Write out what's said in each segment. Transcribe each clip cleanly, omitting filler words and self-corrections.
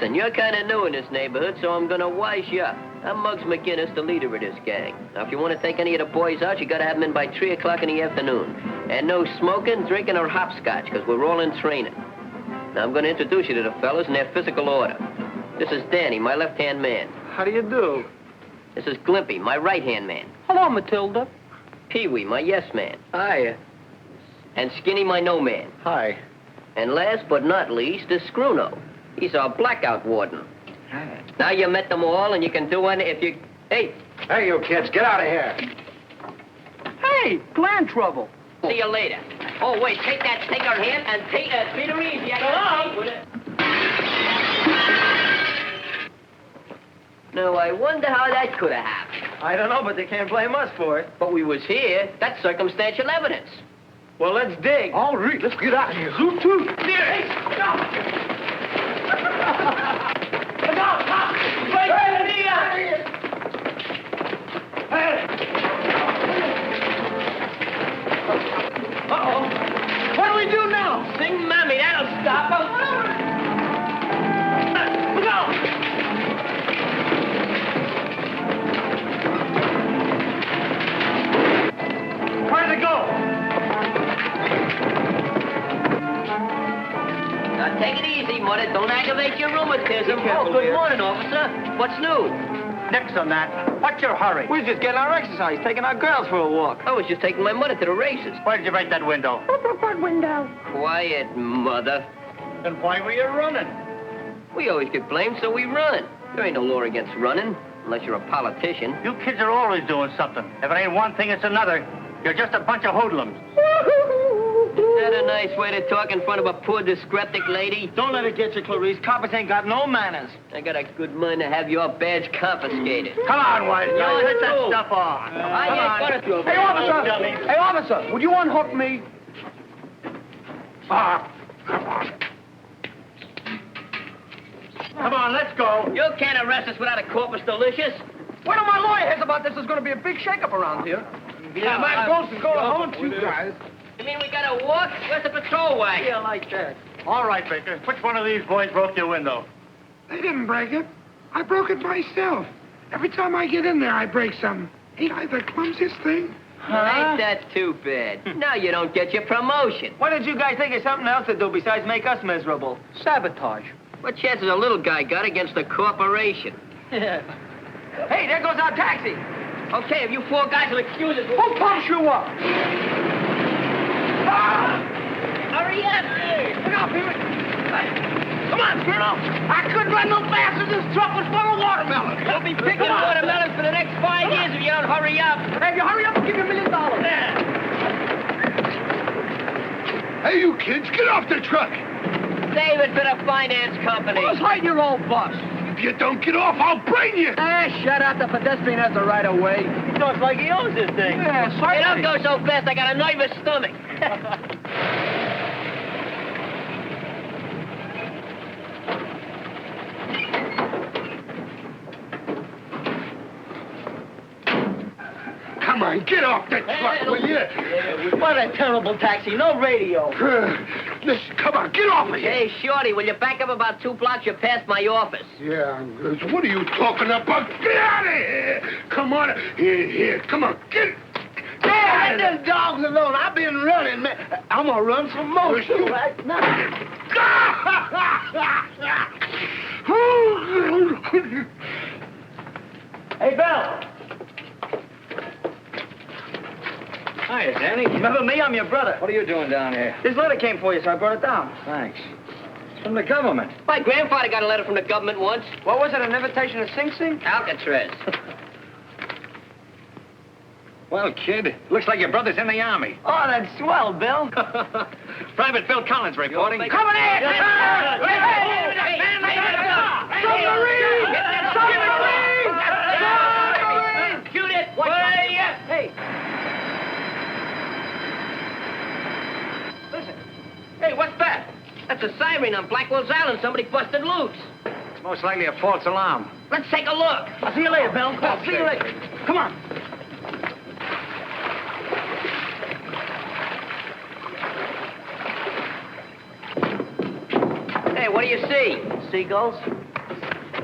Listen, you're kind of new in this neighborhood, so I'm gonna wise you up. I'm Muggs McGinnis, the leader of this gang. Now, if you want to take any of the boys out, you gotta have them in by 3 o'clock in the afternoon. And no smoking, drinking, or hopscotch, because we're all in training. Now, I'm gonna introduce you to the fellas in their physical order. This is Danny, my left-hand man. How do you do? This is Glimpy, my right-hand man. Hello, Matilda. Pee-wee, my yes man. Hi. And Skinny, my no man. Hi. And last but not least is Scruno. He's our blackout warden. Hi. Now you met them all, and you can do any if you... Hey! Hey, you kids, get out of here. Hey, plan trouble. See you later. Oh, wait, take her hand and take her easy. Now, I wonder how that could have happened. I don't know, but they can't blame us for it. But we was here. That's circumstantial evidence. Well, let's dig. All right, let's get out of here. Zoom, too. Hey, stop! Uh-oh. What do we do now? Sing Mammy, that'll stop them. Look out! Where'd it go? Now, take it easy, Mother. Don't aggravate your rheumatism. careful, Good dear. morning, officer. What's new? Nix on that. What's your hurry? We're just getting our exercise, taking our girls for a walk. I was just taking my mother to the races. Why did you break that window? Quiet, Mother. Then why were you running? We always get blamed, so we run. There ain't no law against running, unless you're a politician. You kids are always doing something. If it ain't one thing, it's another. You're just a bunch of hoodlums. Is that a nice way to talk in front of a poor, dyspeptic lady? Don't let it get you, Clarice. Coppers ain't got no manners. I got a good mind to have your badge confiscated. Come on, wise guy. Let that no. stuff on. I ain't gonna... Hey, officer! Hey, officer, would you unhook me? Ah, come on. Come on, let's go. You can't arrest us without a corpus delicious. Wait till my lawyer hears about this. There's going to be a big shakeup around here. Yeah, my boss is going to haunt you guys. You mean we gotta walk? Where's the patrol wagon? Yeah, like that. All right, Baker. Which one of these boys broke your window? They didn't break it. I broke it myself. Every time I get in there, I break something. Ain't I the clumsiest thing? Ain't that too bad? Now you don't get your promotion. Why don't you guys think of something else to do besides make us miserable? Sabotage. What chances a little guy got against a corporation? Yeah. Hey, there goes our taxi. Okay, if you 4 guys will excuse us... Who pumps you up? Hurry up! Look out, Peter. Come on, Colonel. I couldn't run no faster. This truck was full of watermelon. You'll be picking watermelons for the next 5 years if you don't hurry up. Hey, if you hurry up, I'll give you $1 million. Hey, you kids, get off the truck. Save it for the finance company. Who's hiding your old bus? If you don't get off, I'll brain you. Shut up. The pedestrian has the right of way. He talks like he owns this thing. Yeah, Hey, don't go so fast. I got a nervous stomach. Come on, get off the truck, will you? What a terrible taxi. No radio. Listen, come on, get off of here. Hey, Shorty, will you back up about 2 blocks? You're past my office. Yeah, what are you talking about? Get out of here. Come on. Here, come on, get Hey, let them dogs alone. I've been running, man. I'm going to run some more, Push you. right now. Hey, Bill. Hiya, Danny. Remember me? I'm your brother. What are you doing down here? This letter came for you, so I brought it down. Thanks. It's from the government. My grandfather got a letter from the government once. What was it, an invitation to Sing Sing? Alcatraz. Well, kid, looks like your brother's in the Army. Oh, that's swell, Bill. Private Phil Collins reporting. Coming in! Submarine! Shoot it! Hey! Listen. Hey, what's that? That's a siren on Blackwell's Island. Somebody busted loose. It's most likely a false alarm. Let's take a look. I'll see you later, Bill. I'll see you later. Come on. Hey, what do you see? Seagulls?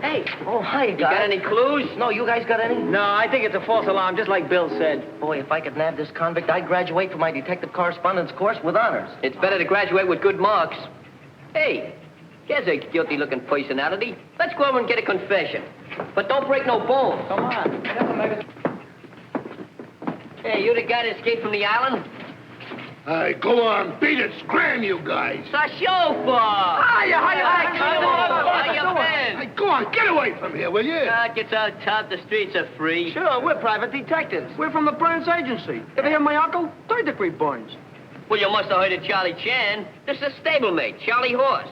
Hey, oh, hi, You got any clues? No, you guys got any? No, I think it's a false alarm, just like Bill said. Boy, if I could nab this convict, I'd graduate from my detective correspondence course with honors. It's better to graduate with good marks. Hey, here's a guilty-looking personality. Let's go over and get a confession. But don't break no bones. Come on. Hey, you the guy that escaped from the island? Hey, go on, beat it, scram, you guys. The chauffeur! Hiya. How you been? Hey, go on, get away from here, will you? It's out tough. The streets are free. Sure, we're private detectives. We're from the Burns Agency. Ever hear of my uncle? Third-degree Burns. Well, you must have heard of Charlie Chan. This is a stablemate, Charlie Horse.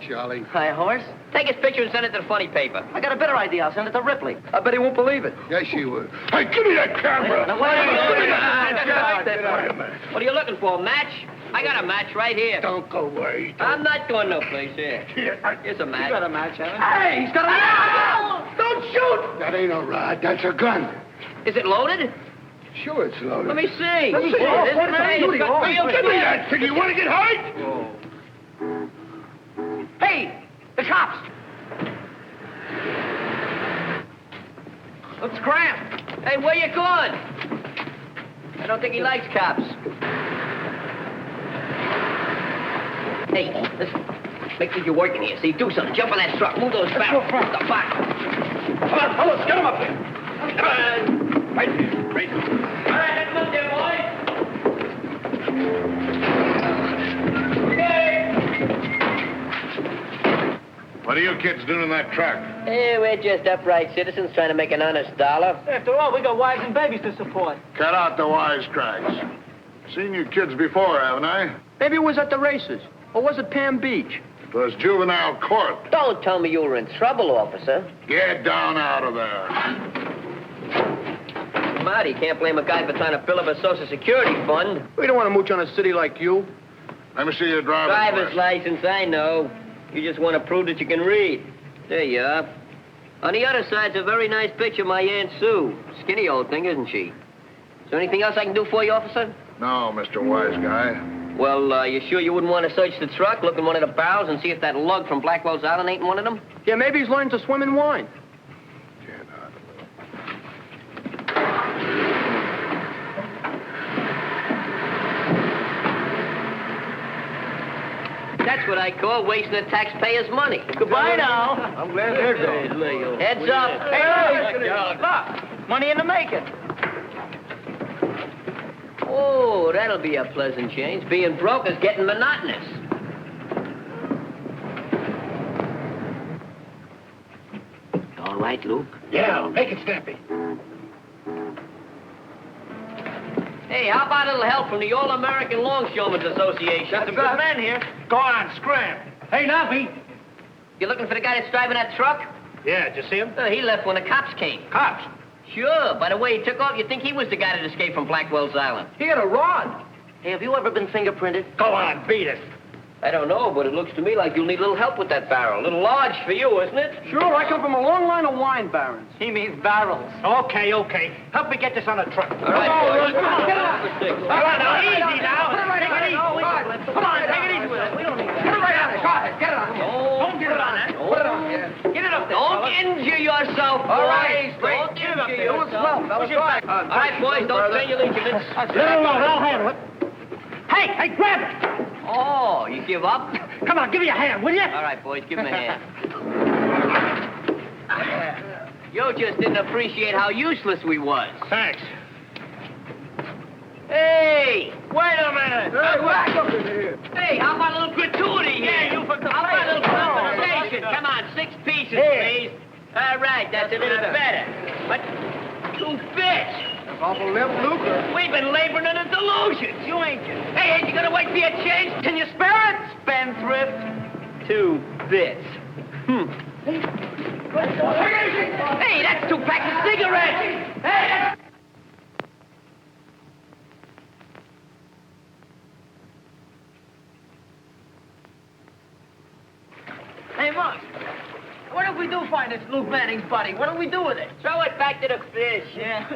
Charlie. Hi, horse. Take his picture and send it to the funny paper. I got a better idea. I'll send it to Ripley. I bet he won't believe it. Yes, you would. Hey, give me that camera. Now, wait a minute. Give me Get that. What are you looking for, a match? I got a match right here. Don't go away. I'm not going no place here. Here's a match. You got a match, haven't you? Hey, he's got a... Don't shoot! That ain't a rod. That's a gun. Is it loaded? Sure, it's loaded. Let me see. Let me see. Hey, What is hey, it? it's got real Give me good. that thing. You want to get hurt? Hey, the cops! Let's scram. Hey, where you going? I don't think he likes cops. Hey, listen. Make sure you're working here. See, do something. Jump on that truck. Move those barrels. The back. Come on, fellas, get him up there. Come on. Right there. Right there. All right, head him up there, boys. Okay. What are you kids doing in that truck? Hey, we're just upright citizens trying to make an honest dollar. After all, we got wives and babies to support. Cut out the wisecracks. Seen you kids before, haven't I? Maybe it was at the races. Or was it Palm Beach? It was juvenile court. Don't tell me you were in trouble, officer. Get down out of there. Marty, can't blame a guy for trying to fill up a Social Security fund. We don't want to mooch on a city like you. Let me see your Driver's license, I know. You just want to prove that you can read. There you are. On the other side's a very nice picture of my Aunt Sue. Skinny old thing, isn't she? Is there anything else I can do for you, officer? No, Mr. Wise Guy. Well, you sure you wouldn't want to search the truck, look in one of the barrels, and see if that lug from Blackwell's Island ain't in one of them? Yeah, maybe he's learning to swim in wine. Get out of there. That's what I call wasting the taxpayers' money. Goodbye now. I'm glad they're gone. Heads up. Hey, look. Money in the making. Oh, that'll be a pleasant change. Being broke is getting monotonous. All right, Luke? Yeah, make it snappy. Hey, how about a little help from the All-American Longshoremen's Association? Got some good men here. Go on, scram. Hey, Nappy. You looking for the guy that's driving that truck? Yeah, did you see him? He left when the cops came. Cops. Sure, by the way he took off, you'd think he was the guy that escaped from Blackwell's Island. He had a rod. Hey, have you ever been fingerprinted? Go on, beat it. I don't know, but it looks to me like you'll need a little help with that barrel. A little large for you, isn't it? Sure, I come from a long line of wine barons. He means barrels. Okay. Help me get this on a truck. All right, boys. Come on, get on. For six. All right, now, easy now. Take it easy. Come on, take it easy with it. We don't need that. Put it right on it. Go ahead, get it on. Don't get it on that. Put it on. Get it up there, Don't injure yourself, boys. All right, Don't get it up injure there. Do it yourself. slow, fellas. Go ahead. All right, boys, don't strain your ligaments. Let it alone. I'll handle it. Hey, grab it. Oh, you give up? Come on, give me a hand, will you? All right, boys, give him a hand. You just didn't appreciate how useless we was. Thanks. Hey! Wait a minute. Hey, how about a little gratuity here? Yeah, you for the How about a little face. compensation? Come on, 6 pieces, Here. please. All right, that's a little better. But 2 bits. Awful limp lucre. We've been laboring under delusions. You ain't kidding. Hey, ain't you gonna wait for your change? Can you spare it? Spendthrift. 2 bits. Hey, that's 2 packs of cigarettes. Hey, that's... Hey, Muggs. What if we do find this Luke Manning's body? What do we do with it? Throw it back to the fish. Yeah.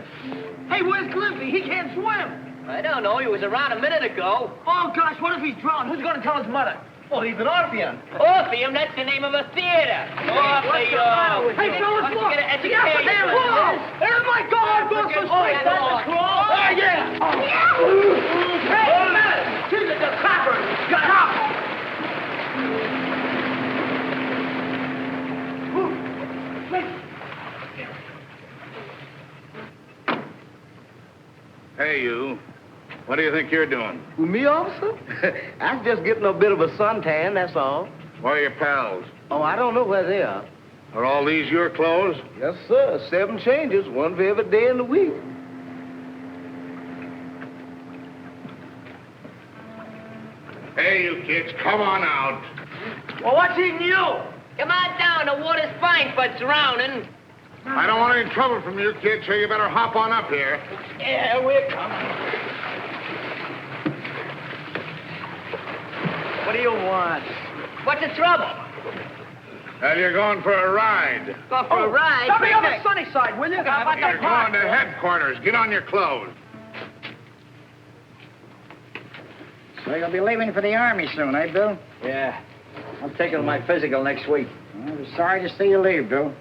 Hey, where's Glimpsy? He can't swim. I don't know. He was around a minute ago. Oh, gosh, what if he's drowned? Who's going to tell his mother? Oh, he's an Orpheum. Orpheum? That's the name of a theater. Orpheum. Hey, fellas, Wants to look. get an The Amphitheater Claw. Oh, my God, I'm going so straight. That's a crawl. Oh, yeah. Hey, man. Here's the clapper. Got up. Hey, you. What do you think you're doing? Who, me, officer? I'm just getting a bit of a suntan, that's all. Where are your pals? Oh, I don't know where they are. Are all these your clothes? Yes, sir. 7 changes, one for every day in the week. Hey, you kids, come on out. Well, what's eating you? Come on down. The water's fine for drowning. I don't want any trouble from you kids, so you better hop on up here. Yeah, we're coming. What do you want? What's the trouble? Well, you're going for a ride. Go for a ride? Stop me on the sunny side, will you? How about You're that going park? to headquarters. Get on your clothes. So you'll be leaving for the Army soon, eh, Bill? Yeah. I'm taking my physical next week. I'm sorry to see you leave, Bill.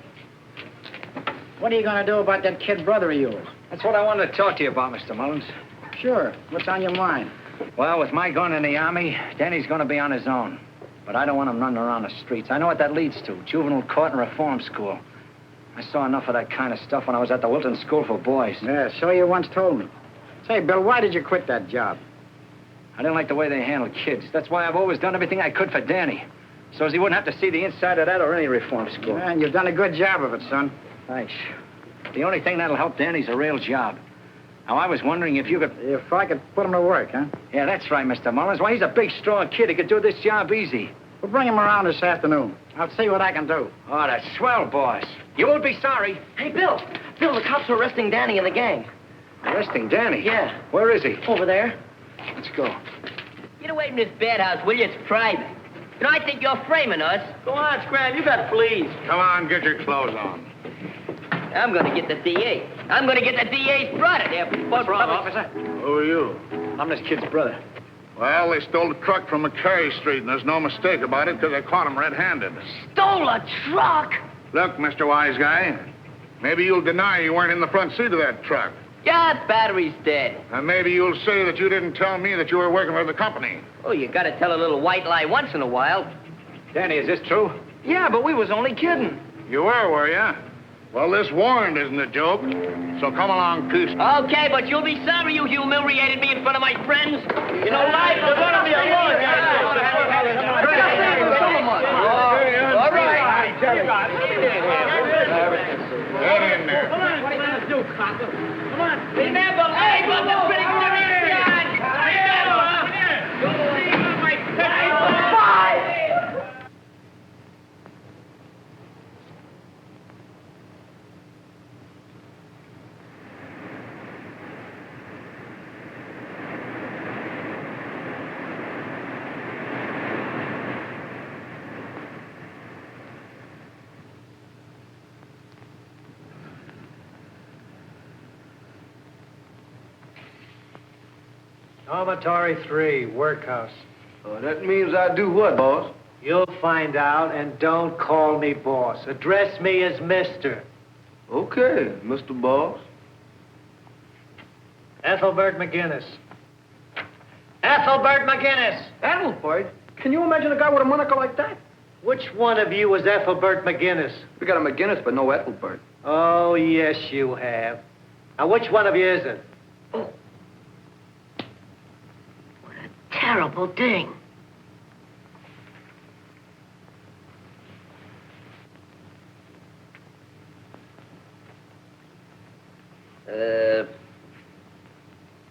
What are you going to do about that kid brother of yours? That's what I wanted to talk to you about, Mr. Mullins. Sure. What's on your mind? Well, with my going in the Army, Danny's going to be on his own. But I don't want him running around the streets. I know what that leads to. Juvenile court and reform school. I saw enough of that kind of stuff when I was at the Wilton School for Boys. Yeah, so you once told me. Say, Bill, why did you quit that job? I didn't like the way they handled kids. That's why I've always done everything I could for Danny. So as he wouldn't have to see the inside of that or any reform school. Yeah, and you've done a good job of it, son. Thanks. The only thing that'll help Danny's a real job. Now, I was wondering if you could... If I could put him to work, huh? Yeah, that's right, Mr. Mullins. Why, he's a big, strong kid. He could do this job easy. We'll bring him around this afternoon. I'll see what I can do. Oh, that's swell, boss. You won't be sorry. Hey, Bill. Bill, the cops are arresting Danny and the gang. Arresting Danny? Yeah. Where is he? Over there. Let's go. Get away from this bed house, will you? It's private. You know, I think you're framing us. Go on, Scram, you got fleas. Come on, get your clothes on. I'm going to get the DA. I'm going to get the DA's brother there. What's wrong, officer? Who are you? I'm this kid's brother. Well, they stole a truck from McCary Street, and there's no mistake about it because I caught them red-handed. Stole a truck? Look, Mr. Wise Guy, maybe you'll deny you weren't in the front seat of that truck. Yeah, battery's dead. And maybe you'll say that you didn't tell me that you were working for the company. Oh, you got to tell a little white lie once in a while. Danny, is this true? Yeah, but we was only kidding. You were you? Well, this warrant isn't a joke, so come along, peace. Okay, but you'll be sorry you humiliated me in front of my friends. You know, life is going to be a long All right. Get in there. Come on, what are you going to do, Copper? Come on. Remember, hey, but the pretty Dormitory 3, workhouse. Oh, that means I do what, boss? You'll find out, and don't call me boss. Address me as Mister. Okay, Mr. Boss. Ethelbert McGinnis. Ethelbert McGinnis! Ethelbert? Can you imagine a guy with a moniker like that? Which one of you was Ethelbert McGinnis? We got a McGinnis, but no Ethelbert. Oh, yes, you have. Now, which one of you is it? terrible thing.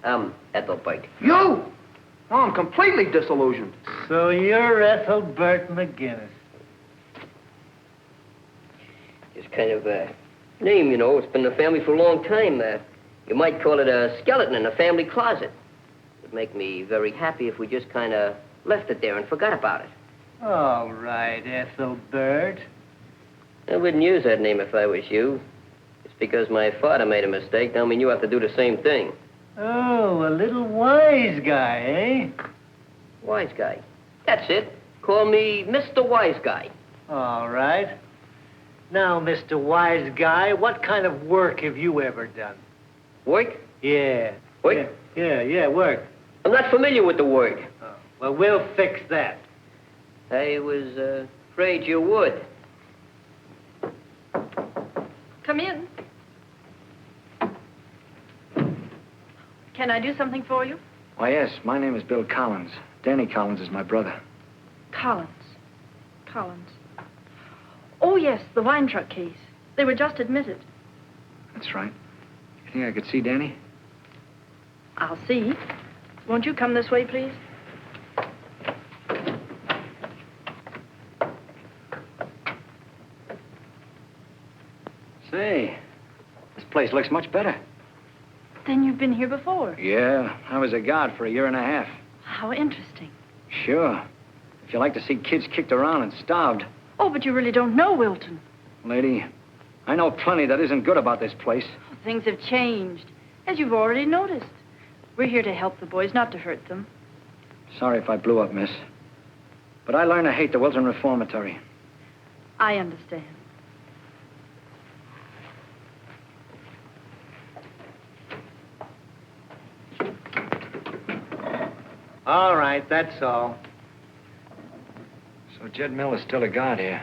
I'm Ethelbert. You? Oh, I'm completely disillusioned. So you're Ethelbert McGinnis. It's kind of a name, you know. It's been in the family for a long time. You might call it a skeleton in a family closet. It'd make me very happy if we just kind of left it there and forgot about it. All right, Ethelbert. I wouldn't use that name if I was you. It's because my father made a mistake. Don't mean you have to do the same thing. Oh, a little wise guy, eh? Wise guy. That's it. Call me Mr. Wise Guy. All right. Now, Mr. Wise Guy, what kind of work have you ever done? Work? Yeah. Work? Yeah, work. I'm not familiar with the word. Oh, well, we'll fix that. I was afraid you would. Come in. Can I do something for you? Why, yes, my name is Bill Collins. Danny Collins is my brother. Collins. Oh, yes, the wine truck case. They were just admitted. That's right. You think I could see Danny? I'll see. Won't you come this way, please? Say, this place looks much better. Then you've been here before. Yeah, I was a guard for 1.5 years. How interesting. Sure. If you like to see kids kicked around and starved. Oh, but you really don't know Wilton. Lady, I know plenty that isn't good about this place. Things have changed, as you've already noticed. We're here to help the boys, not to hurt them. Sorry if I blew up, miss. But I learned to hate the Wilton Reformatory. I understand. All right, that's all. So Jed Mill is still a guard here.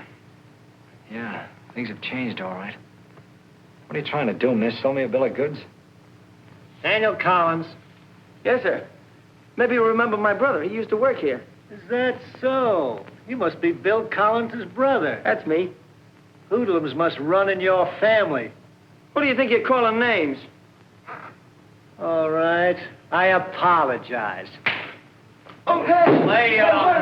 Yeah, things have changed, all right. What are you trying to do, miss? Sell me a bill of goods? Daniel Collins. Yes, sir. Maybe you remember my brother. He used to work here. Is that so? You must be Bill Collins' brother. That's me. Hoodlums must run in your family. What do you think you're calling names? All right. I apologize. Okay. Lay off.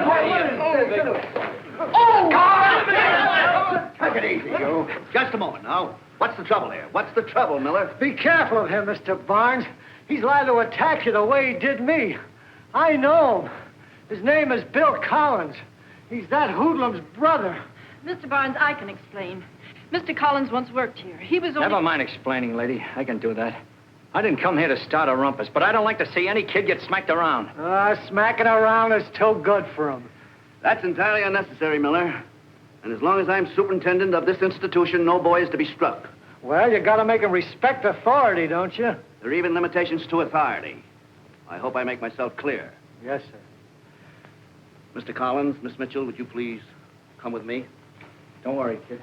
Take it easy, you. Just a moment now. What's the trouble here? What's the trouble, Miller? Be careful of him, Mr. Barnes. He's liable to attack you the way he did me. I know him. His name is Bill Collins. He's that hoodlum's brother. Mr. Barnes, I can explain. Mr. Collins once worked here. He was only... Never mind explaining, lady. I can do that. I didn't come here to start a rumpus, but I don't like to see any kid get smacked around. Smacking around is too good for him. That's entirely unnecessary, Miller. And as long as I'm superintendent of this institution, no boy is to be struck. Well, you gotta make him respect authority, don't you? There are even limitations to authority. I hope I make myself clear. Yes, sir. Mr. Collins, Miss Mitchell, would you please come with me? Don't worry, kid.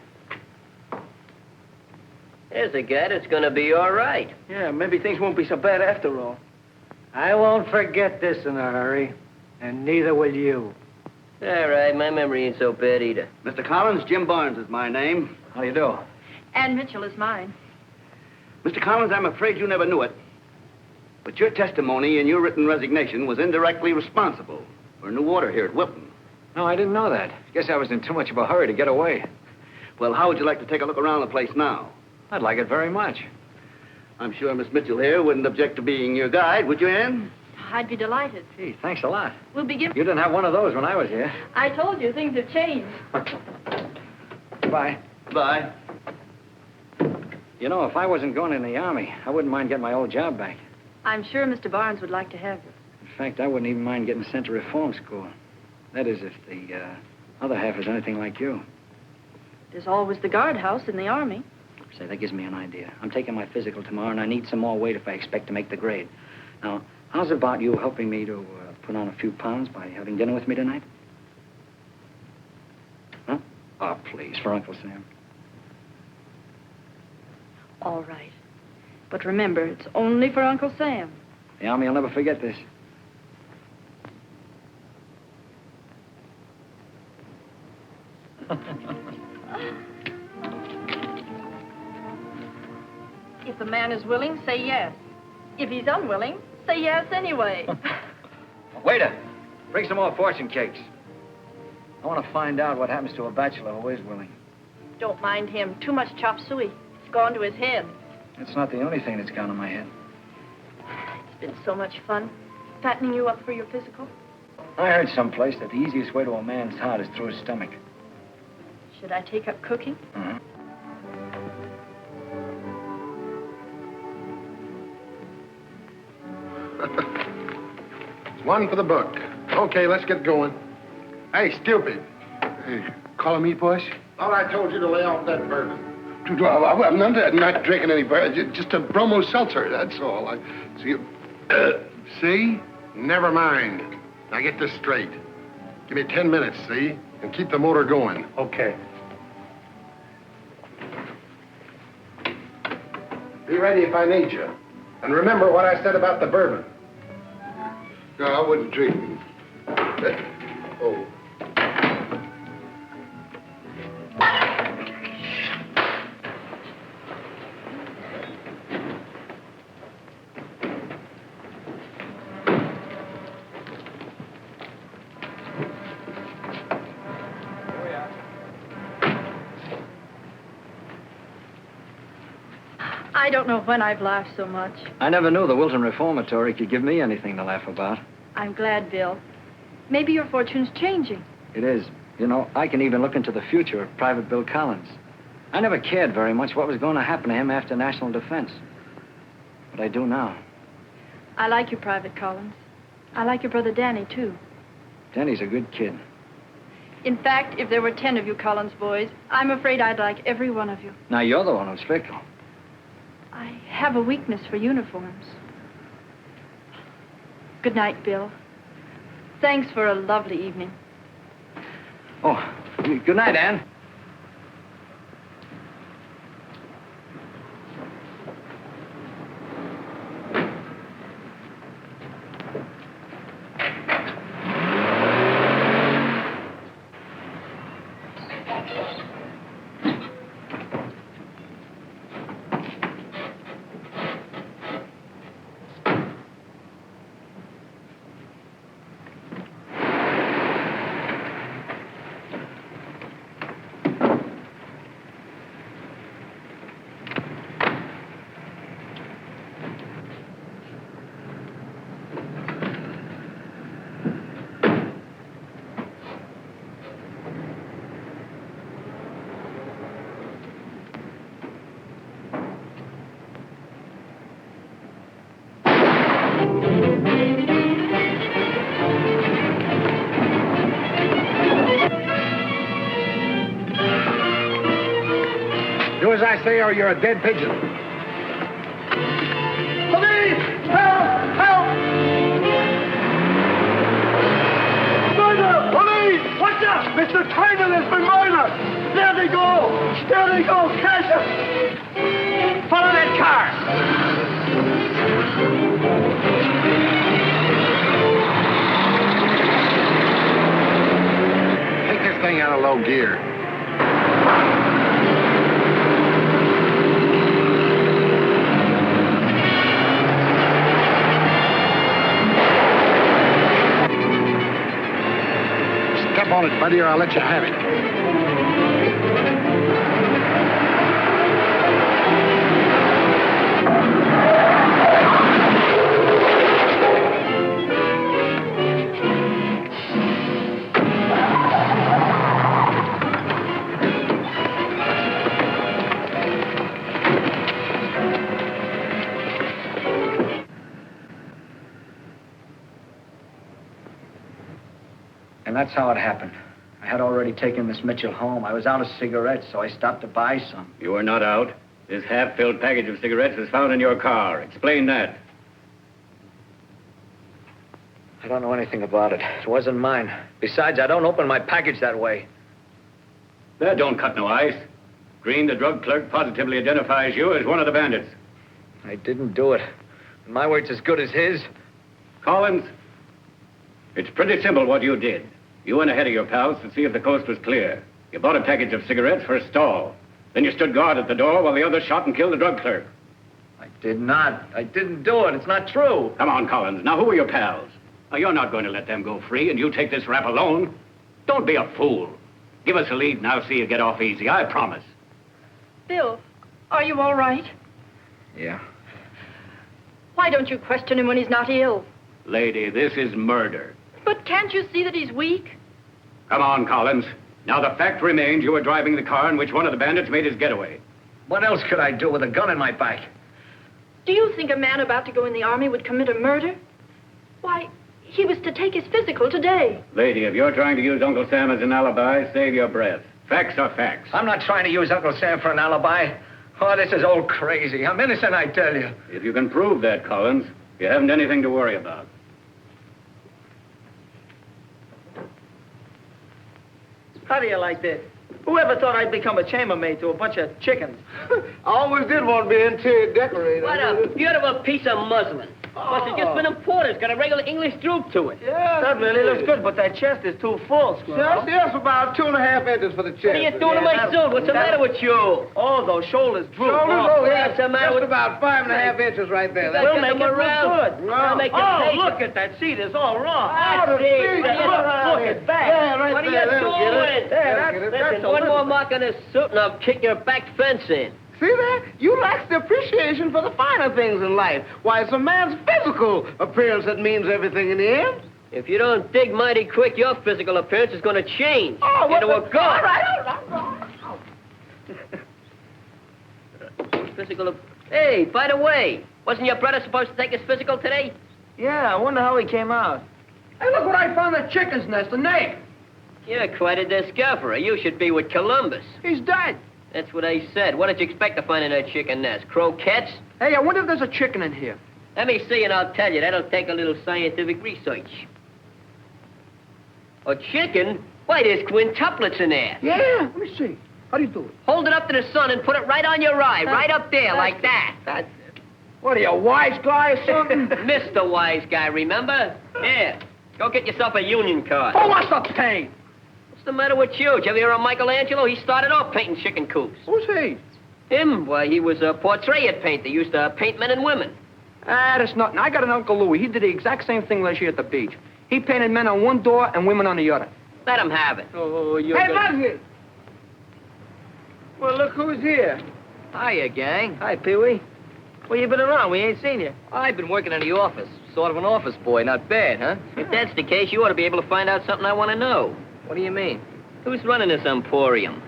There's a guy that's gonna be all right. Yeah, maybe things won't be so bad after all. I won't forget this in a hurry, and neither will you. All right, my memory ain't so bad either. Mr. Collins, Jim Barnes is my name. How you do? Ann Mitchell is mine. Mr. Collins, I'm afraid you never knew it, but your testimony in your written resignation was indirectly responsible for new order here at Wilton. No, I didn't know that. Guess I was in too much of a hurry to get away. Well, how would you like to take a look around the place now? I'd like it very much. I'm sure Miss Mitchell here wouldn't object to being your guide, would you, Ann? I'd be delighted. Gee, thanks a lot. We'll begin... You didn't have one of those when I was here. I told you, things have changed. Bye. Bye. You know, if I wasn't going in the Army, I wouldn't mind getting my old job back. I'm sure Mr. Barnes would like to have you. In fact, I wouldn't even mind getting sent to reform school. That is, if the other half is anything like you. There's always the guardhouse in the Army. Say, that gives me an idea. I'm taking my physical tomorrow, and I need some more weight if I expect to make the grade. Now, how's about you helping me to put on a few pounds by having dinner with me tonight? Huh? Oh, please, for Uncle Sam. All right. But remember, it's only for Uncle Sam. The Army will never forget this. If the man is willing, say yes. If he's unwilling, say yes anyway. Waiter, bring some more fortune cakes. I want to find out what happens to a bachelor who is willing. Don't mind him. Too much chop suey. It's gone to his head. It's not the only thing that's gone to my head. It's been so much fun fattening you up for your physical. I heard someplace that the easiest way to a man's heart is through his stomach. Should I take up cooking? Uh-huh. One for the book. Okay, let's get going. Hey, stupid. Hey, calling me puss? All I told you to lay off that bourbon. I'm not drinking any bourbon. Just a bromo seltzer, that's all. See? Never mind. Now get this straight. Give me 10 minutes, see? And keep the motor going. Okay. Be ready if I need you. And remember what I said about the bourbon. No, I wouldn't drink. Oh. I don't know when I've laughed so much. I never knew the Wilton Reformatory could give me anything to laugh about. I'm glad, Bill. Maybe your fortune's changing. It is. You know, I can even look into the future of Private Bill Collins. I never cared very much what was going to happen to him after national defense. But I do now. I like you, Private Collins. I like your brother Danny, too. Danny's a good kid. In fact, if there were 10 of you Collins boys, I'm afraid I'd like every one of you. Now, you're the one who's fickle. I have a weakness for uniforms. Good night, Bill. Thanks for a lovely evening. Oh, good night, Ann. Do as I say or you're a dead pigeon. Police! Help! Help! Murder! Police! Watch out! Mr. Trainer has been murdered! There they go! There they go! Catch them! Follow that car! Take this thing out of low gear. Step on it, buddy, or I'll let you have it. And that's how it happened. I had already taken Miss Mitchell home. I was out of cigarettes, so I stopped to buy some. You were not out. This half-filled package of cigarettes was found in your car. Explain that. I don't know anything about it. It wasn't mine. Besides, I don't open my package that way. That don't cut no ice. Green, the drug clerk, positively identifies you as one of the bandits. I didn't do it. My word's as good as his. Collins, it's pretty simple what you did. You went ahead of your pals to see if the coast was clear. You bought a package of cigarettes for a stall. Then you stood guard at the door while the others shot and killed the drug clerk. I did not. I didn't do it. It's not true. Come on, Collins. Now, who were your pals? Now, you're not going to let them go free, and you take this rap alone. Don't be a fool. Give us a lead, and I'll see you get off easy. I promise. Bill, are you all right? Yeah. Why don't you question him when he's not ill? Lady, this is murder. But can't you see that he's weak? Come on, Collins. Now, the fact remains you were driving the car in which one of the bandits made his getaway. What else could I do with a gun in my back? Do you think a man about to go in the army would commit a murder? Why, He was to take his physical today. Lady, if you're trying to use Uncle Sam as an alibi, save your breath. Facts are facts. I'm not trying to use Uncle Sam for an alibi. Oh, this is all crazy. I'm innocent, I tell you. If you can prove that, Collins, you haven't anything to worry about. How do you like this? Whoever thought I'd become a chambermaid to a bunch of chickens? I always did want to be an interior decorator. What a beautiful piece of muslin. Must have just been imported. It's got a regular English droop to it. Yeah. That really looks good, but that chest is too full, Squirrel. Yes, about 2.5 inches for the chest. What are you doing to my suit? What's the matter with you? Oh, those shoulders droop. What's the matter with... about 5.5 inches right there. We'll make it around. I'll make the Oh, tape. look at that seat. It's all wrong. Ah, Look at that. Yeah, right What are there. you That'll get doing? it. There, That'll get it. that's Listen, a one little- more mark on this suit and I'll kick your back fence in. See that? You lack the appreciation for the finer things in life. Why, it's a man's physical appearance that means everything in the end. If you don't dig mighty quick, your physical appearance is going to change into a ghost. All right. Hey, by the way, wasn't your brother supposed to take his physical today? Yeah, I wonder how he came out. Hey, look what I found in the chicken's nest, an egg. You're quite a discoverer. You should be with Columbus. He's dead. That's what I said. What did you expect to find in that chicken nest? Croquettes? Hey, I wonder if there's a chicken in here. Let me see and I'll tell you. That'll take a little scientific research. A chicken? Why, there's quintuplets in there. Yeah, let me see. How do you do it? Hold it up to the sun and put it right on your eye, right up there, like that. That's it. What are you, a wise guy or something? Mr. Wise Guy, remember? Here, go get yourself a union card. Oh, what's the pain? What's the matter with you? Did you ever hear of Michelangelo? He started off painting chicken coops. Who's he? Him? Why, he was a portrait painter. He used to paint men and women. Ah, that's nothing. I got an Uncle Louie. He did the exact same thing last year at the beach. He painted men on one door and women on the other. Let him have it. Oh, you're Hey, good. Leslie! Well, look who's here. Hiya, gang. Hi, Pee-wee. Well, you been around. We ain't seen you. I've been working in the office. Sort of an office boy. Not bad, huh? If that's the case, you ought to be able to find out something I want to know. What do you mean? Who's running this emporium?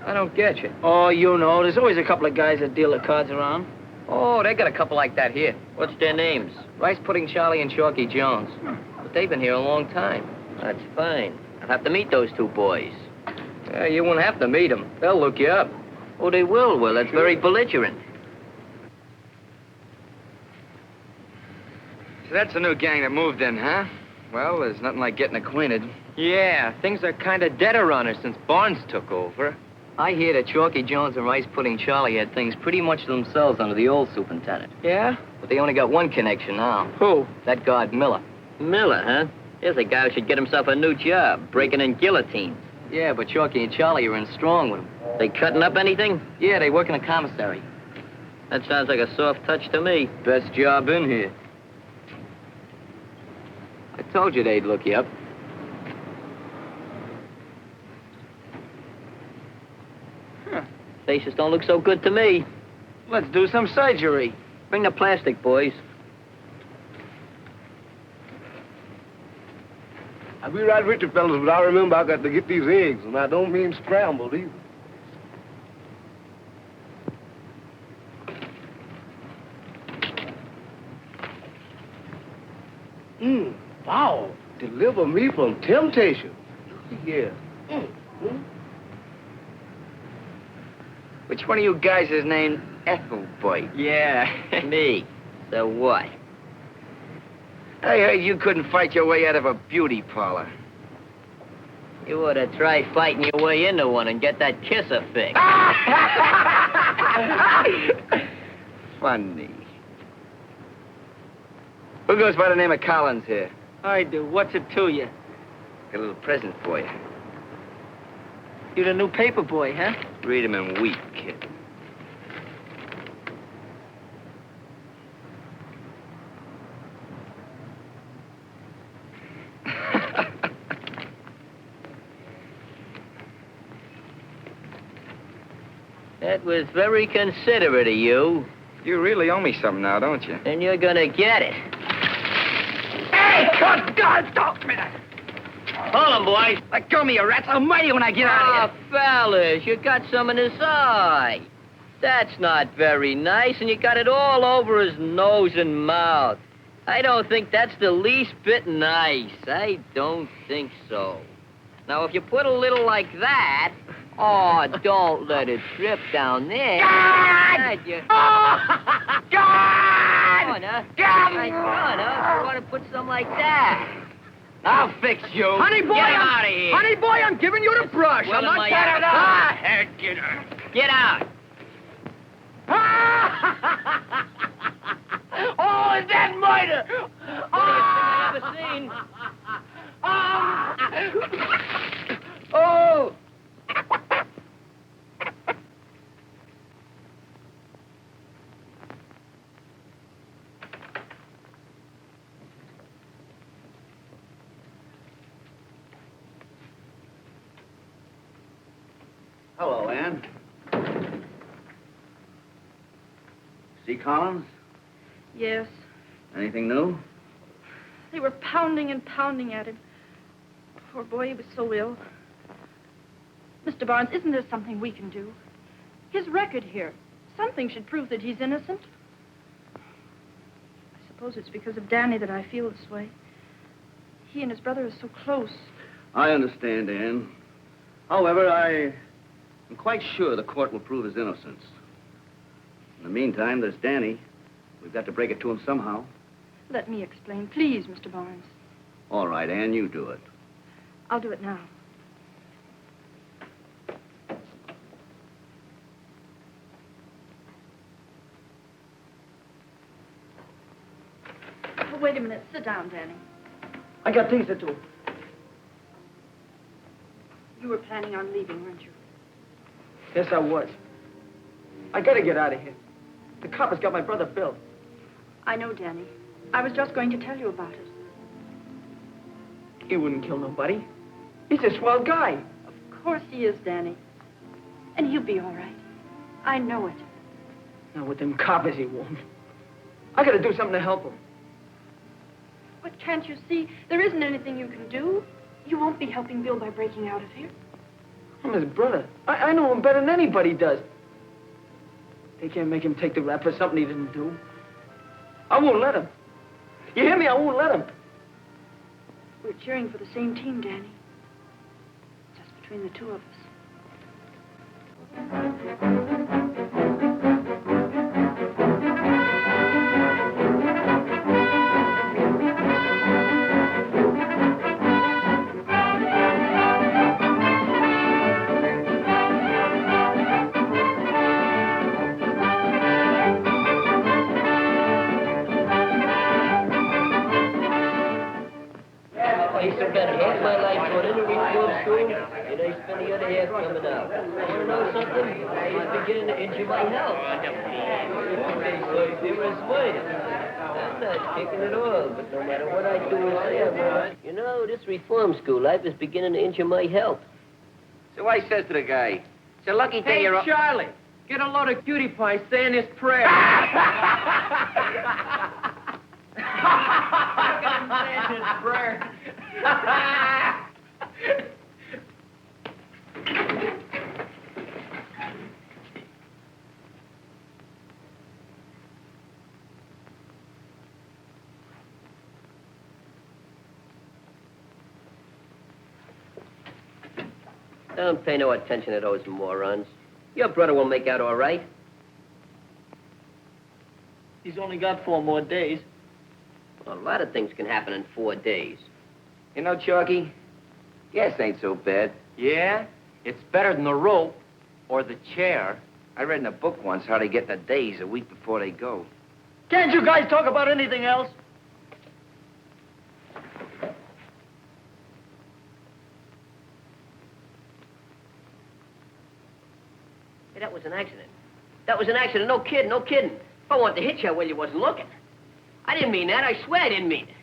I don't get you. Oh, you know, there's always a couple of guys that deal the cards around. Oh, they got a couple like that here. What's their names? Rice Pudding Charlie and Chalky Jones. But they've been here a long time. That's fine. I'll have to meet those two boys. Yeah, you won't have to meet them. They'll look you up. Oh, they will. Well, that's very belligerent. So that's the new gang that moved in, huh? Well, there's nothing like getting acquainted. Yeah, things are kind of dead around here since Barnes took over. I hear that Chalky Jones and Rice Pudding Charlie had things pretty much to themselves under the old superintendent. Yeah? But they only got one connection now. Who? That guard Miller. Miller, huh? Here's a guy who should get himself a new job, breaking in guillotines. Yeah, but Chalky and Charlie are in strong with him. They cutting up anything? Yeah, they work in the commissary. That sounds like a soft touch to me. Best job in here. I told you they'd look you up. Faces don't look so good to me. Let's do some surgery. Bring the plastic, boys. I'll be right with you, fellas, but I remember I got to get these eggs, and I don't mean scrambled either. Wow. Deliver me from temptation. Yeah. Which one of you guys is named Ethelboy? Yeah, me. So what? I heard you couldn't fight your way out of a beauty parlor. You ought to try fighting your way into one and get that kisser fix. Funny. Who goes by the name of Collins here? I do. What's it to you? Got a little present for you. You're the new paper boy, huh? Read 'em and weep, kid. That was very considerate of you. You really owe me something now, don't you? And you're gonna get it. Hey, God, don't me that. Hold him, boys. Let go of me, you rats. I'll mite you when I get out of Oh, fellas, you got some in his eye. That's not very nice, and you got it all over his nose and mouth. I don't think that's the least bit nice. I don't think so. Now, if you put a little like that... Oh, don't let it drip down there. God! Oh! God! Come on, huh? God! Come on, huh? You want to put some like that. I'll fix you. Honey boy, Get him I'm- out of here. Honey boy, I'm giving you the brush. Well, I'm not my tired ass. heck, get her. Get out. Oh, is that murder? Funniest thing I ever seen. Oh! Hello, Ann. See Collins? Yes. Anything new? They were pounding and pounding at him. Poor boy, he was so ill. Mr. Barnes, isn't there something we can do? His record here. Something should prove that he's innocent. I suppose it's because of Danny that I feel this way. He and his brother are so close. I understand, Ann. However, I'm quite sure the court will prove his innocence. In the meantime, there's Danny. We've got to break it to him somehow. Let me explain, please, Mr. Barnes. All right, Ann, you do it. I'll do it now. Oh, wait a minute. Sit down, Danny. I got things to do. You were planning on leaving, weren't you? Yes, I was. I gotta get out of here. The coppers got my brother Bill. I know, Danny. I was just going to tell you about it. He wouldn't kill nobody. He's a swell guy. Of course he is, Danny. And he'll be all right. I know it. Now, with them coppers, he won't. I gotta do something to help him. But can't you see? There isn't anything you can do. You won't be helping Bill by breaking out of here. I'm his brother. I know him better than anybody does. They can't make him take the rap for something he didn't do. I won't let him. You hear me? I won't let him. We're cheering for the same team, Danny. Just between the two of us. I spent half my life going into reform school, and I spent the other half coming out. Want to know something? I'm beginning to injure my health. They were smiling. I'm not kicking at all, but no matter what I do or say, I'm not. You know, this reform school life is beginning to injure my health. So I says to the guy, it's a lucky thing you're... Hey, Charlie, get a load of cutie pie saying this prayer. Don't pay no attention to those morons. Your brother will make out all right. He's only got 4 more days. Well, a lot of things can happen in 4 days. You know, Chalky, gas ain't so bad. Yeah? It's better than the rope or the chair. I read in a book once how they get in the days a week before they go. Can't you guys talk about anything else? Hey, that was an accident. That was an accident. No kidding, no kidding. If I wanted to hit you, well, you wasn't looking. I didn't mean that. I swear I didn't mean it.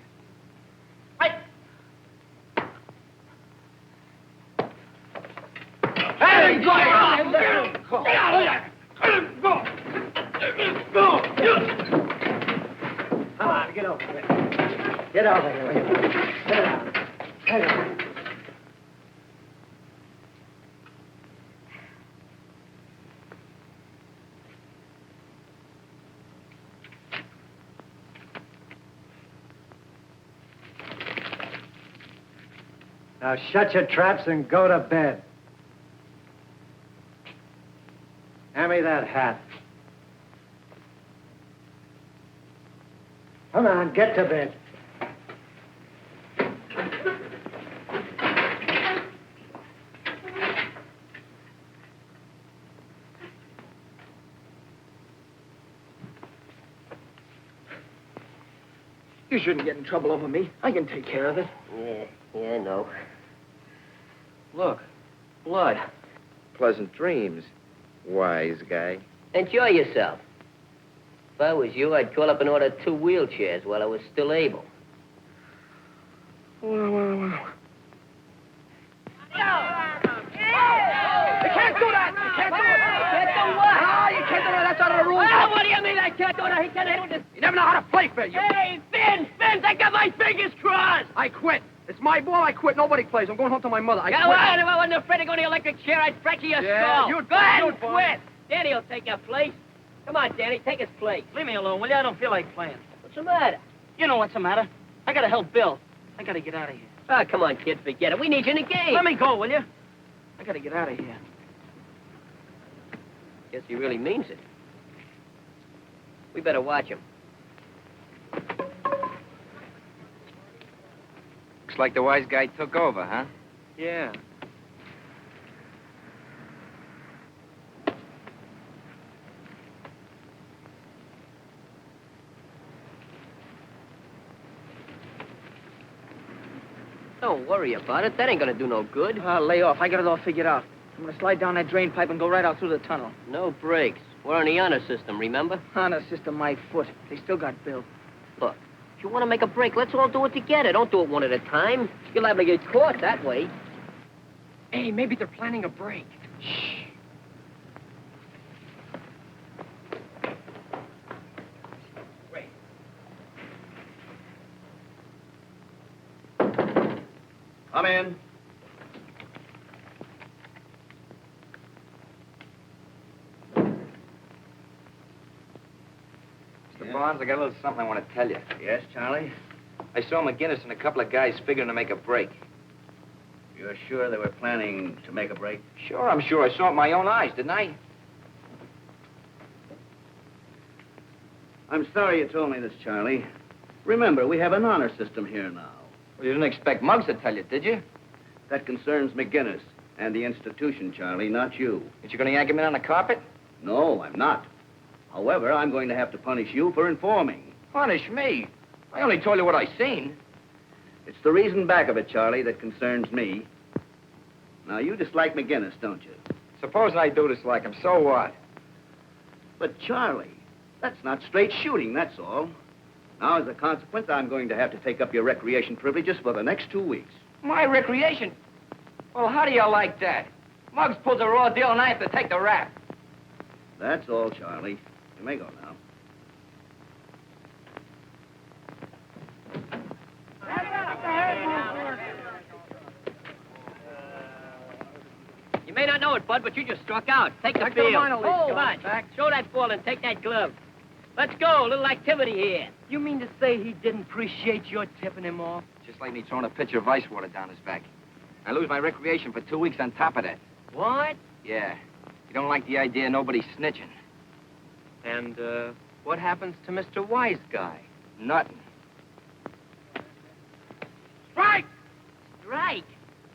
Hey, go on! Get out of there! Go! Come on, get over here. Get over here. Sit down. Sit down. Now shut your traps and go to bed. Hand me that hat. Come on, get to bed. You shouldn't get in trouble over me. I can take care of it. Yeah, I know. Look, blood. Pleasant dreams, wise guy. Enjoy yourself. If I was you, I'd call up and order 2 wheelchairs while I was still able. You can't do that! You can't do it! You can't do what? Ah, you can't do that! That's out of the rules! What do you mean I can't do that? He can't handle this. You never know how to play fair, you... Hey, Spins! I got my fingers crossed! I quit. It's my ball. I quit. Nobody plays. I'm going home to my mother. I quit. If I wasn't afraid to go to the electric chair, I'd fracture your skull. you'd go ahead you'd and quit. Danny will take your place. Come on, Danny, take his place. Leave me alone, will you? I don't feel like playing. What's the matter? You know what's the matter. I gotta help Bill. I gotta get out of here. Oh, come on, kid, forget it. We need you in the game. Let me go, will you? I gotta get out of here. Guess he really means it. We better watch him. Looks like the wise guy took over, huh? Yeah. Don't worry about it. That ain't gonna do no good. Lay off. I got it all figured out. I'm gonna slide down that drain pipe and go right out through the tunnel. No brakes. We're on the honor system, remember? Honor system, my foot. They still got Bill. Look, if you want to make a break, let's all do it together. Don't do it one at a time. You're liable to get caught that way. Hey, maybe they're planning a break. Shh. Come in. Mr. Barnes, I got a little something I want to tell you. Yes, Charlie? I saw McGinnis and a couple of guys figuring to make a break. You're sure they were planning to make a break? Sure, I'm sure. I saw it with my own eyes, didn't I? I'm sorry you told me this, Charlie. Remember, we have an honor system here now. Well, you didn't expect Muggs to tell you, did you? That concerns McGinnis and the institution, Charlie, not you. Aren't you going to yank him in on the carpet? No, I'm not. However, I'm going to have to punish you for informing. Punish me? I only told you what I seen. It's the reason back of it, Charlie, that concerns me. Now, you dislike McGinnis, don't you? Suppose I do dislike him, so what? But, Charlie, that's not straight shooting, that's all. Now, as a consequence, I'm going to have to take up your recreation privileges for the next 2 weeks. My recreation? Well, how do you like that? Muggs pulls a raw deal and I have to take the rap. That's all, Charlie. You may go now. You may not know it, Bud, but you just struck out. Take the Back to the field. minor leagues, Come John. on. Back. Show that ball and take that glove. Let's go. A little activity here. You mean to say he didn't appreciate your tipping him off? Just like me throwing a pitcher of ice water down his back. I lose my recreation for 2 weeks on top of that. What? Yeah. You don't like the idea of nobody snitching. And, what happens to Mr. Wise Guy? Nothing. Strike! Strike?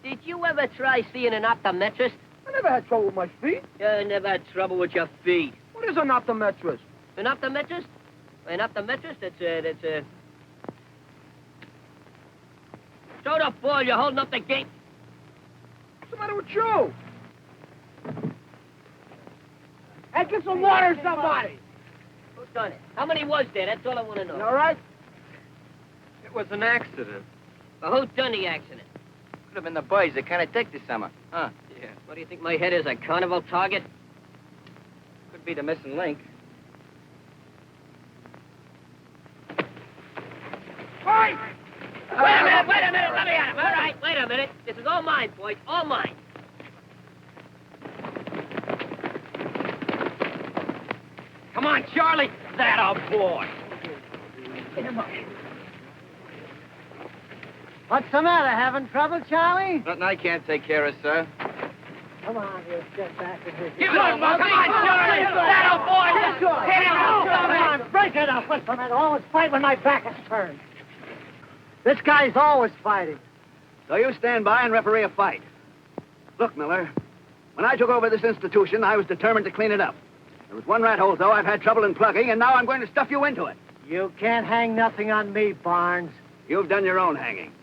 Did you ever try seeing an optometrist? I never had trouble with my feet. You never had trouble with your feet. What is an optometrist? An optometrist? An optometrist? That's a... Throw the ball. You're holding up the gate. What's the matter with you? Hey, get some water, somebody. Who's done it? How many was there? That's all I want to know. You all right? It was an accident. Well, who done the accident? Could have been the boys that kind of dick this summer. Huh? Yeah. What do you think my head is, a carnival target? Could be the missing link. Fight! Wait a minute, let me at him. All right, wait a minute. This is all mine, boys, all mine. Come on, Charlie. That a boy. Get him up. What's the matter? Having trouble, Charlie? Nothing I can't take care of, sir. Come on, you get back in here. Give it up, come on, Charlie! That old boy! Hit him! Come on, break it up. What's the matter? Always fight when my back is turned. This guy's always fighting. So you stand by and referee a fight. Look, Miller, when I took over this institution, I was determined to clean it up. There was one rat hole, though, I've had trouble in plugging, and now I'm going to stuff you into it. You can't hang nothing on me, Barnes. You've done your own hanging.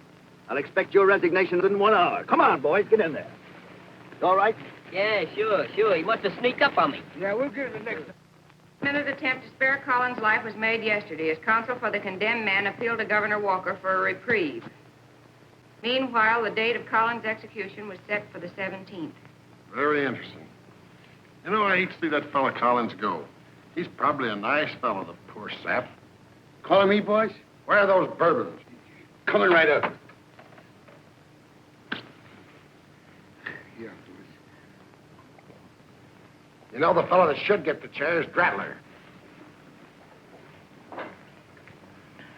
I'll expect your resignation in 1 hour. Come on, boys, get in there. All right? Yeah, sure. He must have sneaked up on me. Yeah, we'll get it the next time. An attempt to spare Collins' life was made yesterday as counsel for the condemned man appealed to Governor Walker for a reprieve. Meanwhile, the date of Collins' execution was set for the 17th. Very interesting. You know, I hate to see that fella Collins go. He's probably a nice fellow, the poor sap. Calling me, boys? Where are those bourbons? Coming right up. Yeah, boys. You know, the fellow that should get the chair is Drattler.